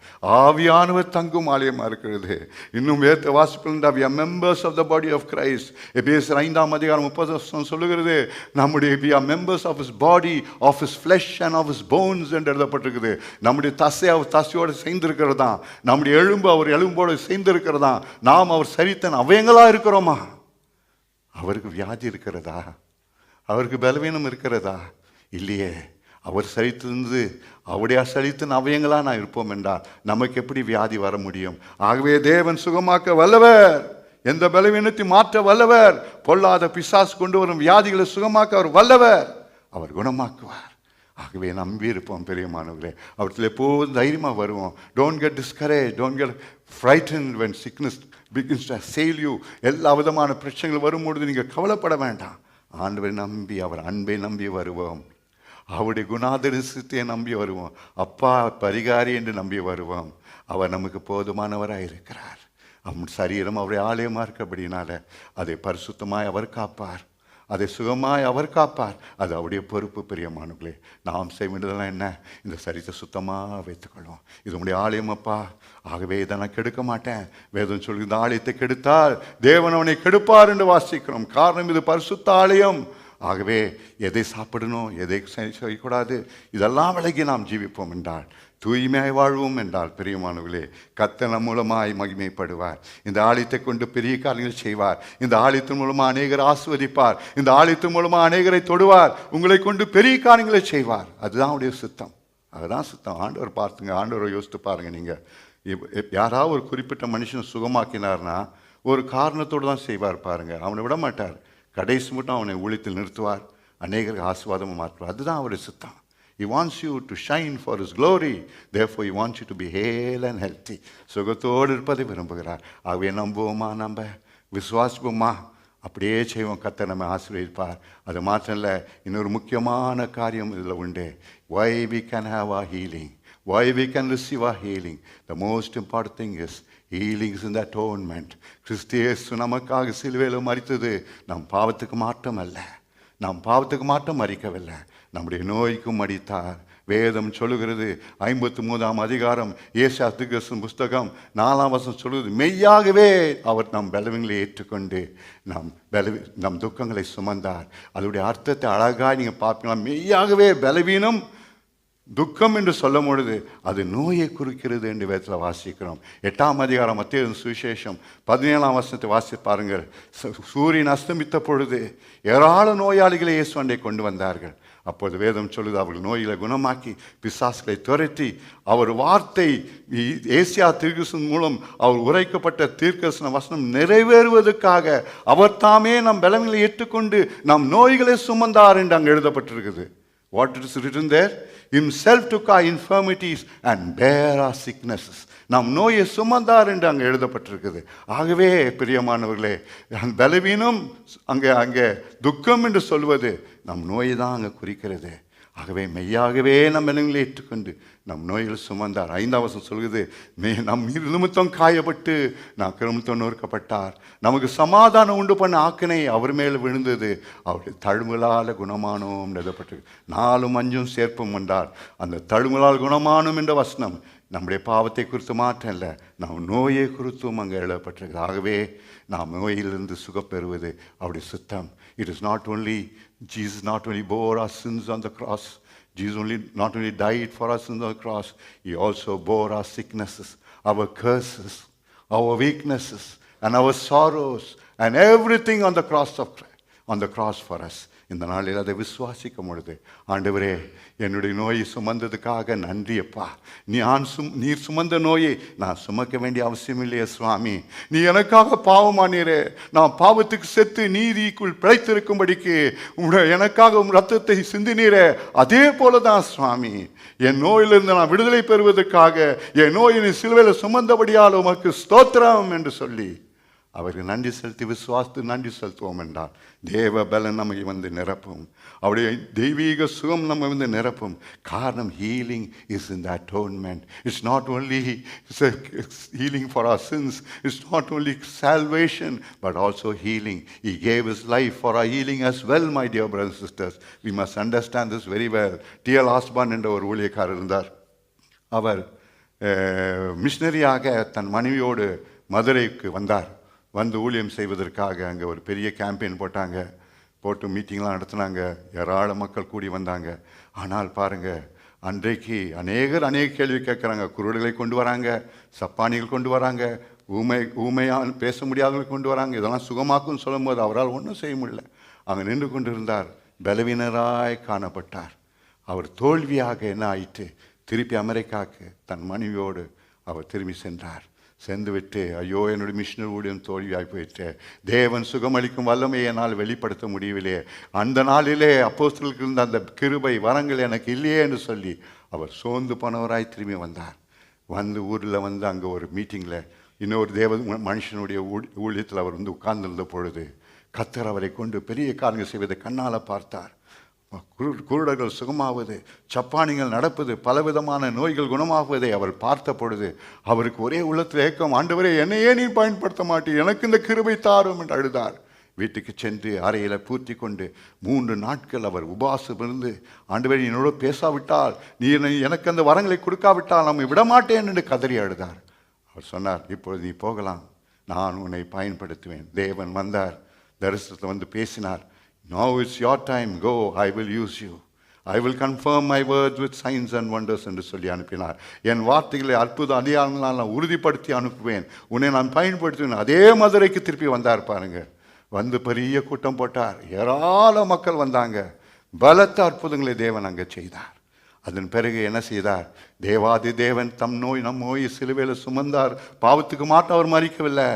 ஆவியானவர் தங்கும் ஆலயமாக இருக்கிறது. இன்னும் வேத வாசிப்பில் we are members of the body of Christ. எபேசியர் 5:30 சொல்லுகிறது, நம்முடைய we are members of his body, of his flesh and of his bones என்று எழுதப்பட்டிருக்குது. நம்முடைய தசை அவர் தசையோடு சேர்ந்திருக்கிறதா, நம்முடைய எலும்பு அவர் எலும்போடு சேர்ந்திருக்கிறதா, நாம் அவர் சரித்தன் அவயங்களா இருக்கிறோமா? அவருக்கு வியாதி இருக்கிறதா? அவருக்கு பலவீனம் இருக்கிறதா? இல்லையே. அவர் சரித்திருந்து அவருடைய சரித்தின் அவயங்களா நான் இருப்போம் என்றால் நமக்கு எப்படி வியாதி வர முடியும்? ஆகவே தேவன் சுகமாக்க வல்லவர், எந்த பலவீனத்தை மாற்ற வல்லவர், பொல்லாத பிசாசு கொண்டு வரும் வியாதிகளை சுகமாக்க அவர் வல்லவர், அவர் குணமாக்குவார். ஆகவே நம்பி இருப்போம் பெரியமானவர்களே. அவற்றில் எப்போதும் தைரியமாக வருவோம். Don't get discourage, don't get frightened when sickness begins to assail you. எல்லா விதமான பிரச்சனைகள் வரும்பொழுது நீங்கள் கவலைப்பட வேண்டாம். ஆண்டவரை நம்பி, அவர் அன்பை நம்பி வருவோம். அவருடைய குணாதிசயத்தை நம்பி வருவோம். அப்பா பரிகாரி என்று நம்பி வருவோம். அவர் நமக்கு போதுமானவராக இருக்கிறார். சரீரம் அவருடைய ஆலயமாக இருக்கிறபடினால அதை பரிசுத்தமாய் அவர் காப்பார், அதை சுகமாய் அவர் காப்பார். அது அவருடைய பொறுப்பு. பிரியமானவர்களே, நாம் செய்ய வேண்டியதெல்லாம் என்ன? இந்த சரீரத்தை சுத்தமாக வைத்துக்கொள்வோம். இது உங்களுடைய ஆலயம் அப்பா. ஆகவே இதை நான் கெடுக்க மாட்டேன். வேதம் சொல்லி இந்த ஆலயத்தை கெடுத்தால் தேவன் அவனை கெடுப்பார் என்று வாசிக்கிறோம். காரணம், இது பரிசுத்த ஆலயம். ஆகவே எதை சாப்பிடணும், எதை செய்யக்கூடாது, இதெல்லாம் விலகி நாம் ஜீவிப்போம் என்றால், தூய்மையாய் வாழ்வோம் என்றால், பிரியமானவர்களே, கர்த்தர் நம் மூலமாய் மகிமைப்படுவார். இந்த ஆலயத்தை கொண்டு பெரிய காரியங்கள் செய்வார். இந்த ஆலயத்தின் மூலமாக அநேகரை ஆசீர்வதிப்பார். இந்த ஆலயத்தின் மூலமாக அநேகரை தொடுவார். உங்களை கொண்டு பெரிய காரியங்களை செய்வார். அதுதான் அவருடைய சித்தம். அதுதான் சித்தம். ஆண்டவர் பார்த்துங்க, ஆண்டவரை யோசித்து பாருங்க. நீங்கள் யாராவது ஒரு குறிப்பிட்ட மனுஷன் சுகமாக்கினார்னா ஒரு காரணத்தோடு தான் செய்வார். பாருங்க, அவனை விட மாட்டார். கடைசி மட்டும் அவனை ஊழியத்தில் நிறுத்துவார், அநேகருக்கு ஆசீர்வாதமாக மாற்றுவார். அதுதான் அவருடைய சித்தம். He wants you to shine for his glory. Therefore he wants you to be hale and healthy. சுகத்தோடு இருப்பதை விரும்புகிறார். ஆகவே நம்புவோமா, நம்ம விசுவாசிப்போமா, அப்படியே செய்வோம். கர்த்தர் நம்மை ஆசீர்வதிப்பார். அது மாத்திரம் இல்லை, இன்னொரு முக்கியமான காரியம் இதில் உண்டு. Why we can have our healing, why we can receive our healing. The most important thing is healing is in the atonement. கிறிஸ்து இயேசு நமக்காக சிலுவையில் மரித்தது நம் பாவத்துக்கு மாற்றம் அல்ல. நாம் பாவத்துக்கு மாற்றம் மறிக்கவில்லை, நம்முடைய நோய்க்கும் மரித்தார். வேதம் சொல்லுகிறது, 53ஆம் அதிகாரம் ஏசாயா தீர்க்கதரிசன புஸ்தகம் 4ஆம் வசனம் சொல்லுகிறது, மெய்யாகவே அவர் நம் பலவீனங்களை ஏற்றுக்கொண்டு நம் துக்கங்களை சுமந்தார். அதனுடைய அர்த்தத்தை அழகாக நீங்கள் பார்ப்பீங்களா? மெய்யாகவே பலவீனம் துக்கம் என்று சொல்லும் பொழுது அது நோயை குறிக்கிறது என்று வேதத்தில் வாசிக்கிறோம். 8ஆம் அதிகாரம் மத்தேயு சுவிசேஷம் 17ஆம் வசனத்தை வாசி பாருங்கள். சூரியன் அஸ்தமித்த பொழுது ஏராள நோயாளிகளை இயேசு அண்டை கொண்டு வந்தார்கள். அப்போது வேதம் சொல்லுது, அவர்கள் நோய்களை குணமாக்கி பிசாசுகளை துரத்தி அவர் வார்த்தை ஏசியா தீர்க்கதரிசனம் மூலம் அவர் உரைக்கப்பட்ட தீர்க்கதரிசன வசனம் நிறைவேறுவதற்காக அவர் தாமே நம் பலவீனங்களை ஏற்றுக்கொண்டு நம் நோய்களை சுமந்தார் என்று அங்கே எழுதப்பட்டிருக்குது. What is written there? Himself took our infirmities and bare our sicknesses. நாம் நோயை சுமந்தார் என்று அங்கே எழுதப்பட்டிருக்குது. ஆகவே பிரியமானவர்களே, பலவீனம் அங்கே துக்கம் என்று சொல்வது நம் நோயை தான் அங்கே குறிக்கிறது. ஆகவே மெய்யாகவே நம் பலவீனங்களை ஏற்றுக்கொண்டு நம் நோய்கள் சுமந்தார். 5ஆம் வசனம் சொல்கிறது, நம் நிமித்தம் காயப்பட்டு நாம் கிருமித்தம் நொறுக்கப்பட்டார், நமக்கு சமாதானம் உண்டு பண்ண ஆக்கினை அவர் மேல் விழுந்தது, அவருடைய தழும்புகளால் குணமானோம் எழுதப்பட்டு 4ம் 5ம் சேர்ப்போம் என்றார். அந்த தழும்புகளால் குணமானோம் என்ற வசனம் நம்முடைய பாவத்தை குறித்து மாற்றம் இல்லை, நாம் நோயை குறித்தும் அங்கே எழுதப்பட்டிருக்கு. ஆகவே நாம் நோயிலிருந்து சுகப்பெறுவது அவருடைய சித்தம். It is not only Jesus not only bore our sins on the cross, Jesus not only died for us on the cross, he also bore our sicknesses, our curses, our weaknesses, and our sorrows, and everything on the cross for us. இந்த நாளில் அதை விசுவாசிக்க பொழுது, ஆண்டவரே என்னுடைய நோயை சுமந்ததுக்காக நன்றியப்பா. நீர் சுமந்த நோயை நான் சுமக்க வேண்டிய அவசியம் இல்லையே சுவாமி. நீ எனக்காக பாவமானீரே, நான் பாவத்துக்கு செத்து நீதிக்குள் பிழைத்திருக்கும்படிக்கு எனக்காக ரத்தத்தை சிந்தினீரே, அதே போல தான் சுவாமி என் நோயிலிருந்து நான் விடுதலை பெறுவதற்காக என் நோயை சிலுவையில் சுமந்தபடியால் உமக்கு ஸ்தோத்திரம் என்று சொல்லி அவருக்கு நன்றி செலுத்தி விசுவாசித்து நன்றி செலுத்துவோம் என்றால் தேவ பலன் நம்மை வந்து நிரப்பும். அவருடைய தெய்வீக சுகம் நம்ம வந்து நிரப்பும். காரணம் healing is in the atonement. It's not only healing for our sins, it's not only salvation but also healing. He gave his life for our healing as well, my dear brothers and sisters. We must understand this very well. T.L. Osborn என்ற ஒரு ஊழியக்காரர் இருந்தார். அவர் மிஷனரியாக தன் மனைவியோடு மதுரைக்கு வந்தார். வந்து ஊழியம் செய்வதற்காக அங்கே ஒரு பெரிய கேம்பெயின் போட்டாங்க. போட்டு மீட்டிங்லாம் நடத்தினாங்க. ஏராள மக்கள் கூடி வந்தாங்க. ஆனால் பாருங்கள், அன்றைக்கு அநேக கேள்வி கேட்குறாங்க. குருடர்களை கொண்டு வராங்க, சப்பானிகள் கொண்டு வராங்க, ஊமையாக பேச முடியாதவங்களை கொண்டு வராங்க. இதெல்லாம் சுகமாக்குன்னு சொல்லும்போது அவரால் ஒன்றும் செய்ய முடியல. அங்கே நின்று கொண்டு இருந்தார். பலவீனராய் காணப்பட்டார். அவர் தோல்வியாக என்ன ஆயிட்டு திருப்பி அமெரிக்காவுக்கு தன் மனைவியோடு அவர் திரும்பி சென்றார். சென்று விட்டு, ஐயோ என்னுடைய மிஷனரி ஊழியம் தோல்வியாகி போயிட்டு, தேவன் சுகமளிக்கும் வல்லமையை என்னால் வெளிப்படுத்த முடியவில்லையே, அந்த நாளிலே அப்போஸ்தலருக்கு இருந்த அந்த கிருபை வரங்கள் எனக்கு இல்லையே என்று சொல்லி அவர் சோர்ந்து போனவராய் திரும்பி வந்தார். வந்து ஊரில் வந்து அங்கே ஒரு மீட்டிங்கில் இன்னொரு தேவ மனுஷனுடைய ஊழியத்தில் அவர் வந்து உட்கார்ந்திருந்த பொழுது கர்த்தர் அவரை கொண்டு பெரிய காரியங்கள் செய்வதை கண்ணால் பார்த்தார். குருடர்கள் சுகமாவது, சப்பானிகள் நடப்பது, பலவிதமான நோய்கள் குணமாகுவதை அவர் பார்த்த பொழுது அவருக்கு ஒரே உள்ளத்தில் ஏக்கம், ஆண்டவரே என்னையே நீ பயன்படுத்த மாட்டீர், எனக்கு இந்த கிருபை தாரும் என்று அழுதார். வீட்டுக்கு சென்று அறையில் பூர்த்தி கொண்டு 3 நாட்கள் அவர் உபவாசம் இருந்து, ஆண்டவரே என்னோட பேசாவிட்டால், நீ எனக்கு அந்த வரங்களை கொடுக்காவிட்டால் நம்ம விடமாட்டேன் என்று கதறி அழுதார். அவர் சொன்னார், இப்பொழுது நீ போகலாம், நான் உன்னை பயன்படுத்துவேன். தேவன் வந்தார், தரிசனத்தில் வந்து பேசினார். Now it's your time, go, I will use you. I will confirm my words with signs and wonders என்று சொல்லி அனுப்பினார். என் வார்த்தைகளை அற்புத அடையாளங்களால் நான் உறுதிப்படுத்தி அனுப்புவேன், உன்னை நான் பயன்படுத்துவேன். அதே மதுரைக்கு திருப்பி வந்தார் பாருங்க. வந்து பெரிய கூட்டம் போட்டார். ஏராள மக்கள் வந்தாங்க. பலத்த அற்புதங்களை தேவன் அங்கே செய்தார். அதன் பிறகு என்ன செய்தார்? தேவாதி தேவன் தம் நம் நோயை சிலுவையில் சுமந்தார். பாவத்துக்கு மாட்டம் அவர் மறிக்கவில்லை,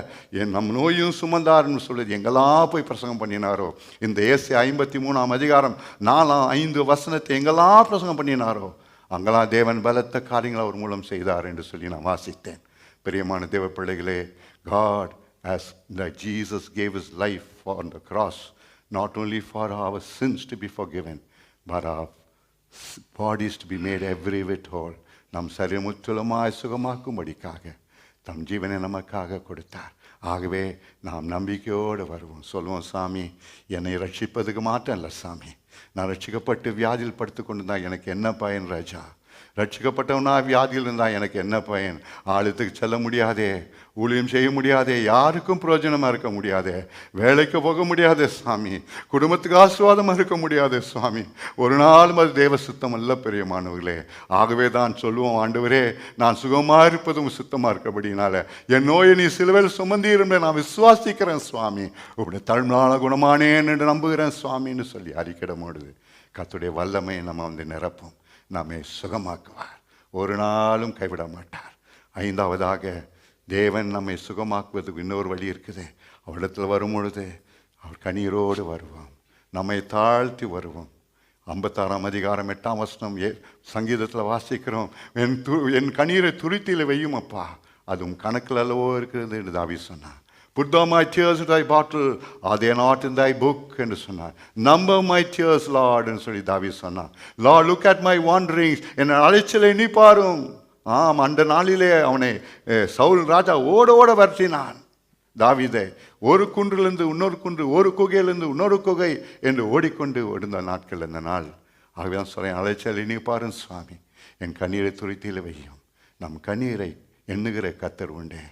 நம் நோயும் சுமந்தார்னு சொல்லுது எங்கெல்லாம் போய் பிரசங்கம் பண்ணினாரோ. இந்த ஏசாயா 53ஆம் அதிகாரம் 4-5 வசனத்தை எங்கெல்லாம் பிரசங்கம் பண்ணினாரோ அங்கெல்லாம் தேவன் பலத்த காரியங்கள் அவர் மூலம் செய்தார் என்று சொல்லி நான் வாசித்தேன். பிரியமான தேவ பிள்ளைகளே, God as that Jesus gave his life on the cross, not only for our sins to be forgiven, but our bodies to be made every whit whole. நம் சரீரம் முற்றிலுமாய் சுகமாக்கும்படிக்காக தம் ஜீவனை நமக்காக கொடுத்தார். ஆகவே நாம் நம்பிக்கையோடு வருவோம். சொல்லுவோம், சாமி என்னை ரட்சிப்பதுக்கு மாற்றம் இல்லை சாமி, நான் ரட்சிக்கப்பட்டு வியாதியில் படுத்து கொண்டு தான் எனக்கு என்ன பயன் ராஜா? ரட்சிக்கப்பட்டவனா வியாதியில் இருந்தால் எனக்கு என்ன பயன்? ஆலயத்துக்கு செல்ல முடியாதே, ஊழியம் செய்ய முடியாதே, யாருக்கும் பிரயோஜனமாக இருக்க முடியாதே, வேலைக்கு போக முடியாதே சாமி, குடும்பத்துக்கு ஆசீர்வாதமாக இருக்க முடியாதே சுவாமி. ஒரு நாளும் அது தேவ சுத்தம் அல்ல பிரியமானவர்களே. ஆகவே தான் சொல்லுவோம், ஆண்டவரே நான் சுகமாக இருப்பதும் சுத்தமாக இருக்கபடினால என் நோயை நீ சிலுவையில் சுமந்தீருன்னு நான் விசுவாசிக்கிறேன் சுவாமி, உங்களுடைய தழுநாள குணமானேன் என்று நம்புகிறேன் சுவாமின்னு சொல்லி அறிக்கையிடும்பொழுது கர்த்தருடைய வல்லமையை நம்ம வந்து நிரப்பும், நம்மை சுகமாக்குவார், ஒரு நாளும் கைவிட மாட்டார். 5வதாக தேவன் நம்மை சுகமாக்குவதுக்கு இன்னொரு வழி இருக்குது. அவரிடத்தில் வரும் பொழுது அவர் கண்ணீரோடு வருவோம், நம்மை தாழ்த்தி வருவோம். 56ஆம் அதிகாரம் 8ஆம் வசனம் சங்கீதத்தில் வாசிக்கிறோம், என் கண்ணீரை துருத்தியில் வையும் அப்பா, அதுவும் கணக்கில் அல்லவோ இருக்கிறது என்று தாவீது சொன்னார். Put thou my tears in thy bottle, are they not in thy book என்று சொன்னார். Number my tears, Lord என்று சொல்லி தாவீது சொன்னார். Lord, look at my wanderings, என் அலைச்சலை நீ பாரும். ஆம், அந்த நாளிலே அவனை சவுல் ராஜா ஓட விரட்டினான். தாவீதை ஒரு குன்றிலிருந்து இன்னொரு குன்று, ஒரு குகையிலிருந்து இன்னொரு குகை என்று ஓடிக்கொண்டு ஓடுந்த நாட்கள் இந்த நாள். ஆகவே தான் சொல்றேன், அலைச்சலை நீ பாரும் சுவாமி, என் கண்ணீரை துருத்தியில் வையும். நம் கண்ணீரை எண்ணுகிற கர்த்தர் உண்டு,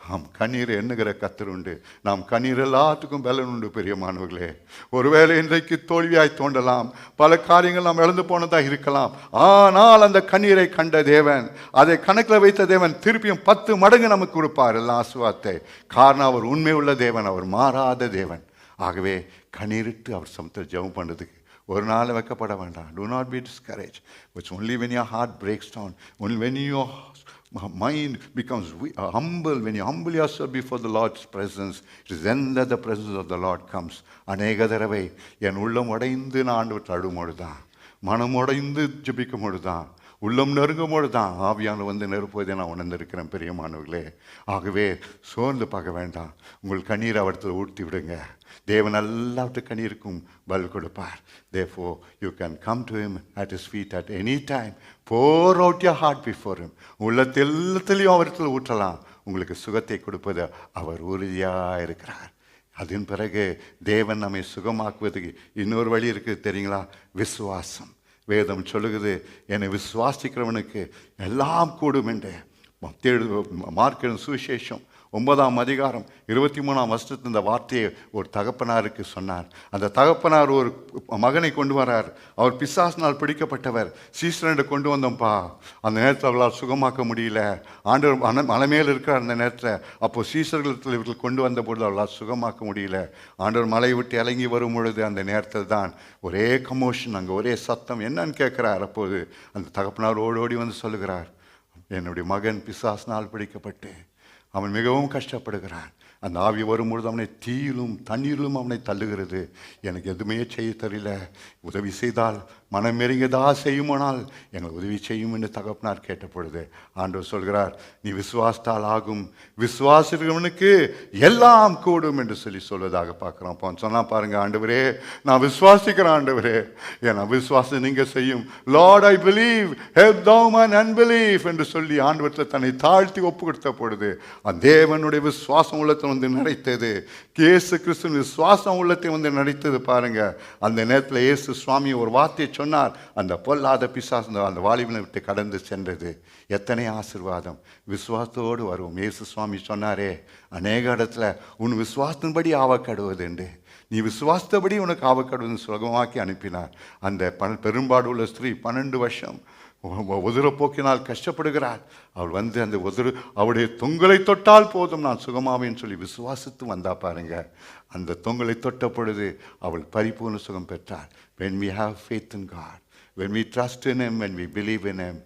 நாம் கண்ணீரை எண்ணுகிற கர்த்தர் உண்டு. நாம் கண்ணீர் எல்லாத்துக்கும் பலன் உண்டு பிரியமானவர்களே. ஒருவேளை இன்றைக்கு தோல்வியாய் தோண்டலாம், பல காரியங்கள் நாம் இழந்து போனதாக இருக்கலாம். ஆனால் அந்த கண்ணீரை கண்ட தேவன், அதை கணக்கில் வைத்த தேவன் திருப்பியும் 10 மடங்கு நமக்கு கொடுப்பார் எல்லா ஆசீர்வாதத்தை. காரணம் அவர் உண்மை உள்ள தேவன், அவர் மாறாத தேவன். ஆகவே கண்ணீரிட்டு அவர் சமத்தில் ஜெபம் பண்ணுறதுக்கு ஒரு நாள் வைக்கப்பட வேண்டாம். Do not be discouraged. It's only when your heart breaks down, only when your mind becomes humble, when you humble yourself before the Lord's presence, it is then that the presence of the Lord comes. அநேக தடவை என் உள்ளம் உடைந்து நான் ஆண்டவரை அழும் பொழுதுதான், மனம் உடைந்து ஜெபிக்கும் பொழுதுதான், உள்ளம் நெருங்கும்போது தான் ஆவியான வந்து நெருப்புவதை நான் உணர்ந்திருக்கிறேன் பிரியமானவர்களே. ஆகவே சோர்ந்து பார்க்க வேண்டாம். உங்கள் கண்ணீரை அவர்த்தில் ஊற்றி விடுங்க. தேவன் எல்லாவற்று கண்ணீருக்கும் பதில் கொடுப்பார். Therefore you can come to him at his feet at any time. Pour out your heart before him. உள்ளத்திலையும் அவர்த்தில் ஊற்றலாம். உங்களுக்கு சுகத்தை கொடுப்பது அவர் உறுதியாக இருக்கிறார். அதன் பிறகு தேவன் நம்மை சுகமாக்குவதுக்கு இன்னொரு வழி இருக்குது தெரியுங்களா? விசுவாசம். வேதம் சொல்லுகிறது, என்னை விசுவாசிக்கிறவனுக்கு எல்லாம் கூடும் என்று. மார்க் சுவிசேஷம் 9ஆம் அதிகாரம் 23ஆம் வசனத்தில் இந்த வார்த்தையை ஒரு தகப்பனாருக்கு சொன்னார். அந்த தகப்பனார் ஒரு மகனை கொண்டு வரார். அவர் பிசாசினால் பிடிக்கப்பட்டவர். சீசரனை கொண்டு வந்தோம்ப்பா. அந்த நேரத்தில் அவர்களால் சுகமாக்க முடியல. ஆண்டவர் மலை மேல் இருக்கிறார் அந்த நேரத்தில். அப்போது சீசர்கள் இவர்கள் கொண்டு வந்த பொழுது அவர்களால் சுகமாக்க முடியல. ஆண்டவர் மலையை விட்டு இறங்கி வரும் பொழுது அந்த நேரத்தில் தான் ஒரே கமோஷன், அங்கே ஒரே சத்தம். என்னன்னு கேட்குறார். அப்போது அந்த தகப்பனார் ஓடோடி வந்து சொல்லுகிறார், என்னுடைய மகன் பிசாசினால் பிடிக்கப்பட்டு அவன் மிகவும் கஷ்டப்படுகிறான். அந்த ஆவி வரும்பொழுது அவனை தீயிலும் தண்ணீரிலும் அவனை தள்ளுகிறது. எனக்கு எதுவுமே செய்ய தெரியல. உதவி செய்தால் மனம் நெருங்கியதா செய்யுமானால் எங்களை உதவி செய்யும் என்று தகப்பனார் கேட்ட பொழுது ஆண்டவர் சொல்கிறார், நீ விசுவாசத்தால் ஆகும், விசுவாசிக்கிறவனுக்கு எல்லாம் கூடும் என்று சொல்வதாக பார்க்குறோம். அப்போ சொன்னால் பாருங்கள், ஆண்டவரே நான் விசுவாசிக்கிறேன், ஆண்டவரே என் அவிசுவாசம் நீங்கள் செய்யும். Lord I believe, help thou my unbelief என்று சொல்லி ஆண்டவரத்தில் தன்னை தாழ்த்தி ஒப்பு கொடுத்த பொழுது அந்த தேவனுடைய விசுவாசம் உள்ளத்தை வந்து நடித்தது. இயேசு கிறிஸ்துவின் விசுவாசம் உள்ளத்தை வந்து நடித்தது. பாருங்க, அந்த நேரத்தில் இயேசு சுவாமி ஒரு வார்த்தையை சொன்னார். அந்த பொல்லாத பிசாசு அந்த வாலிபனை விட்டு கடந்து சென்றது. எத்தனை ஆசீர்வாதம்! விசுவாசத்தோடு வருவோம். இயேசு சுவாமி சொன்னாரே அநேக இடத்துல, உன் விசுவாசத்தின்படி ஆவக்கடுவது என்று. நீ விசுவாசத்தபடி உனக்கு ஆவக்கடுவதுன்னு சுலகமாக்கி அனுப்பினார். அந்த பெரும்பாடு உள்ள ஸ்திரீ 12 வருஷம் உதிரப்போக்கினால் கஷ்டப்படுகிறார். அவள் வந்து அந்த அவருடைய தொங்கலை தொட்டால் போதும் நான் சுகமாவேன்னு சொல்லி விசுவாசித்து வந்தா பாருங்க. அந்த தொங்கலை தொட்ட பொழுது அவள் பரிபூர்ண சுகம் பெற்றார். When we have faith in God, when we trust in him, when we believe in him,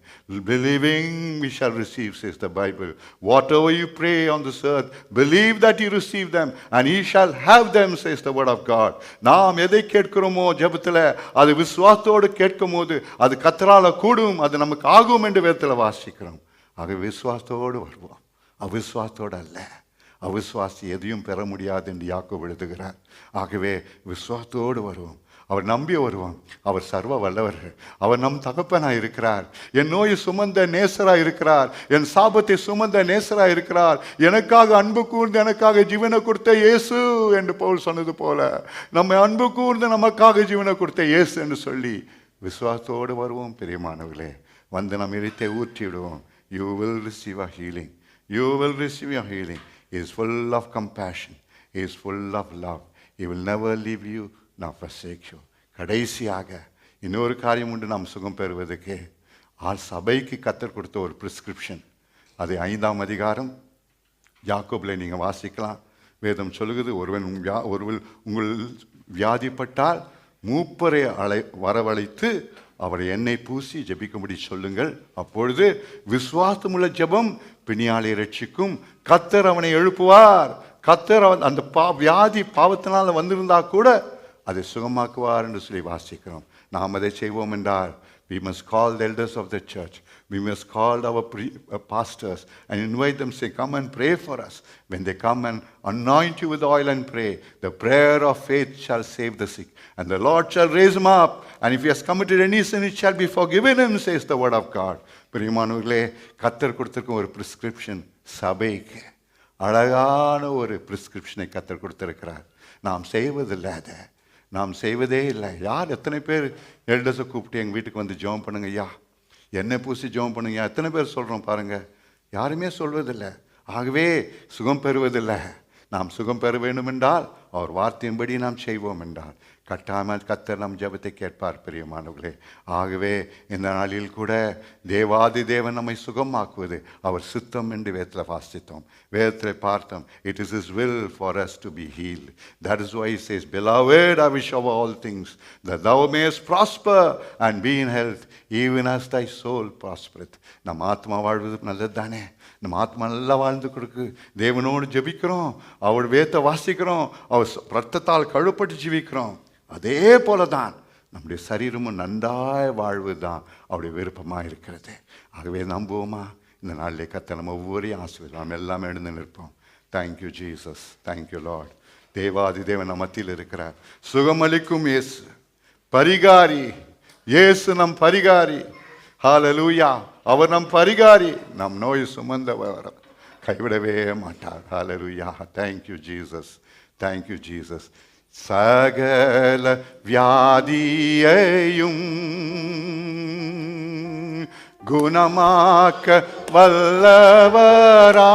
believing we shall receive, says the Bible. Whatever you pray on this earth, believe that you receive them and ye shall have them, says the word of God. நாம் எதை கேட்கிறோமோ ஜெபத்தில் அது விசுவாசத்தோடு கேட்கும் போது அது கர்த்தரால கூடும், அது நமக்கு ஆகும் என்று வேதத்தில் வாசிக்கிறோம். ஆக விசுவாசத்தோடு வருவோம், அவிசுவாசத்தோடு அல்ல. அவிசுவாசி எதையும் பெற முடியாது என்று யாக்கோபு எழுதுகிறார். ஆகவே விசுவாசத்தோடு வருவோம், அவர் நம்பி வருவோம். அவர் சர்வ வல்லவர். அவர் நம் தகப்பனாய் இருக்கிறார். என் நோயை சுமந்த நேசராய் இருக்கிறார். என் சாபத்தை சுமந்த நேசராய் இருக்கிறார். எனக்காக அன்பு கூர்ந்து எனக்காக ஜீவனை கொடுத்த இயேசு என்று பவுல் சொன்னது போல, நம்மை அன்பு கூர்ந்து நமக்காக ஜீவனை கொடுத்த இயேசு என்று சொல்லி விசுவாசத்தோடு வருவோம். பிரியமானவர்களே, வந்து நம் இருத்தை ஊற்றி விடுவோம். You will receive a healing. You will receive your healing. He is full of compassion. He is full of love. He will never leave you nor forsake you. கடைசியாக இன்னொரு காரியம் உண்டு நாம் சுகம் பெறுவதற்கு. சபைக்கு கர்த்தர் கொடுத்த ஒரு பிரிஸ்கிரிப்ஷன். அது 5ஆம் அதிகாரம் யாக்கோபில் நீங்கள் வாசிக்கலாம். வேதம் சொல்லுகிறது, ஒருவன் உங்கள் வியாதிப்பட்டால் மூப்பரை வரவழைத்து அவரை எண்ணெய் பூசி ஜெபிக்கும்படி சொல்லுங்கள். அப்பொழுது விசுவாசமுள்ள ஜெபம் பிணியாளை ரட்சிக்கும், கர்த்தர் அவனை எழுப்புவார். கர்த்தர் அந்த வியாதி பாவத்தினால் வந்திருந்தா கூட அதை சுகமாக்குவார் என்று சொல்லி வாசிக்கிறோம். நாம் அதை செய்வோம் என்றால், we must call the elders of the church. We must call our pastors and invite them, say, come and pray for us. When they come and anoint you with oil and pray, the prayer of faith shall save the sick, and the Lord shall raise him up. And if he has committed any sin, it shall be forgiven him, says the word of God. பிரியமானவர்களே, கர்த்தர் கொடுத்திருக்கும் ஒரு prescription சபைக்கு, அழகான ஒரு பிரிஸ்கிரிப்ஷனை கர்த்தர் கொடுத்திருக்கிறார். நாம் செய்வதில்லை, அதை நாம் செய்வதே இல்லை. யார் எத்தனை பேர் எல்டர்ஸை கூப்பிட்டு எங்கள் வீட்டுக்கு வந்து ஜெபம் பண்ணுங்க ஐயா, எண்ணெய் பூசி ஜெபம் பண்ணுங்க, எத்தனை பேர் சொல்கிறோம் பாருங்கள். யாருமே சொல்வதில்லை. ஆகவே சுகம் பெறுவதில்லை. நாம் சுகம் பெற வேண்டும் என்றால் அவர் வார்த்தையின்படி நாம் செய்வோம் என்றால் கட்டாமல் கர்த்தர் நம் ஜெபத்தை கேட்பார். பிரியமானவர்களே, ஆகவே இந்த நாளில் கூட தேவாதி தேவன் நம்மை சுகமாக்குவது அவர் சித்தம் என்று வேதத்தில் வாசித்தோம், வேதத்தில் பார்த்தோம். It is his will for us to be healed. That is why he says, Beloved, I wish above all things that thou mayest prosper and be in health, even as thy soul prospereth. நம் ஆத்மா வாழ்வது நல்லது தானே? நம்ம ஆத்மா நல்லா வாழ்ந்து கொடுக்கு. தேவனோடு ஜெபிக்கிறோம், அவர் வேதத்தை வாசிக்கிறோம், அவர் ரத்தத்தால் கழுப்பட்டு ஜீவிக்கிறோம். அதே போல தான் நம்முடைய சரீரமும் நன்றாய் வாழ்வு தான் அவருடைய விருப்பமாக இருக்கிறது. ஆகவே நம்புவோமா? இந்த நாளிலே கர்த்தர் நம்ம ஒவ்வொரு ஆசீர்வாதம் எல்லாமே எழுந்து நிற்போம். Thank you Jesus, thank you Lord. தேவாதி தேவன் நம் மத்தியில் இருக்கிறார். சுகமளிக்கும் இயேசு பரிகாரி. இயேசு நம் பரிகாரி. ஹல்லேலூயா. அவர் நம் பரிகாரி. நம் நோய் சுமந்தவர், கைவிடவே மாட்டார். Hallelujah. Thank you Jesus, thank you Jesus. சகல வியாதியையும் குணமாக்க வல்லவரா,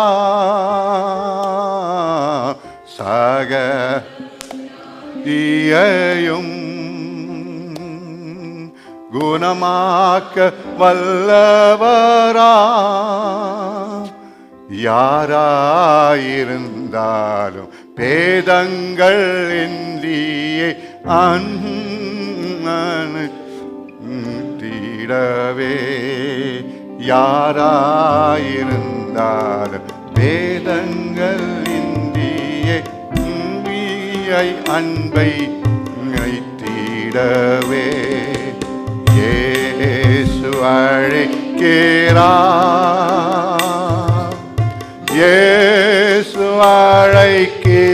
சகதியையும் குணமாக்க வல்லவரா, யாராயிருந்தாலும் பேதங்கள் இன்றியே அன்பிடவே, யாராயிருந்தாலும் பேதங்கள் இன்றியே அன்பை நினைத்திடவே, இயேசு அழைக்கிறார், இயேசு அழைக்கிறார்,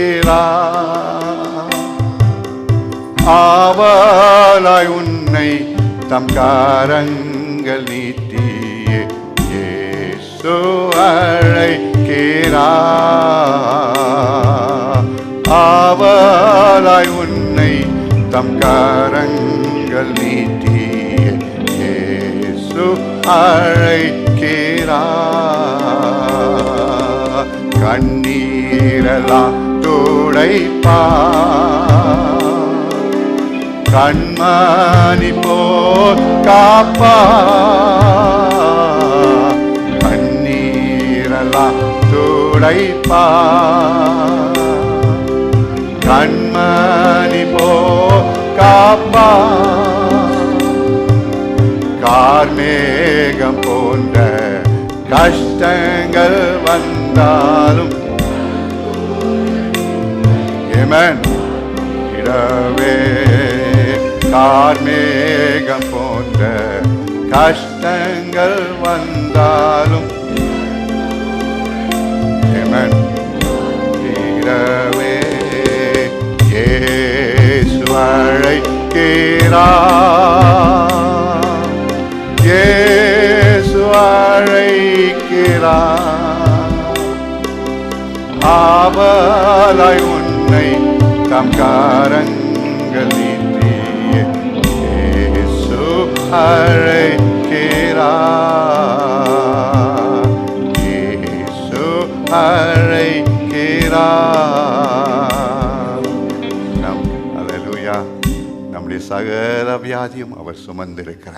ஆவலாய் உன்னை தம் கரங்கள் நீட்டியே இயேசு அழைக்கிறார், ஆவலாய் உன்னை தம் கரங்கள் நீட்டியே இயேசு அழைக்கிறார், கண்ணீரெல்லாம் துடைப்பார், கண்மணி போல் காப்பார், கண்ணீரெல்லாம் துடைப்பார், கண்மணி போல் காப்பார், கார்மேகம் போன்ற கஷ்டங்கள் வந்தாலும் ஆமென் இடவே, கார்மேகம் போன்ற கஷ்டங்கள் வந்தாலும் ஆமென் இடவே, இயேசு அழைக்கிறார், இயேசு அழைக்கிறார், ஆவலாய் உன்னை தம் கரங்கள் நீட்டியே இயேசு அழைக்கிறார், இயேசு அழைக்கிறார். ஹல்லேலூயா. நம்முடைய சகல வியாதியும் அவர் சுமந்திருக்கிறார்.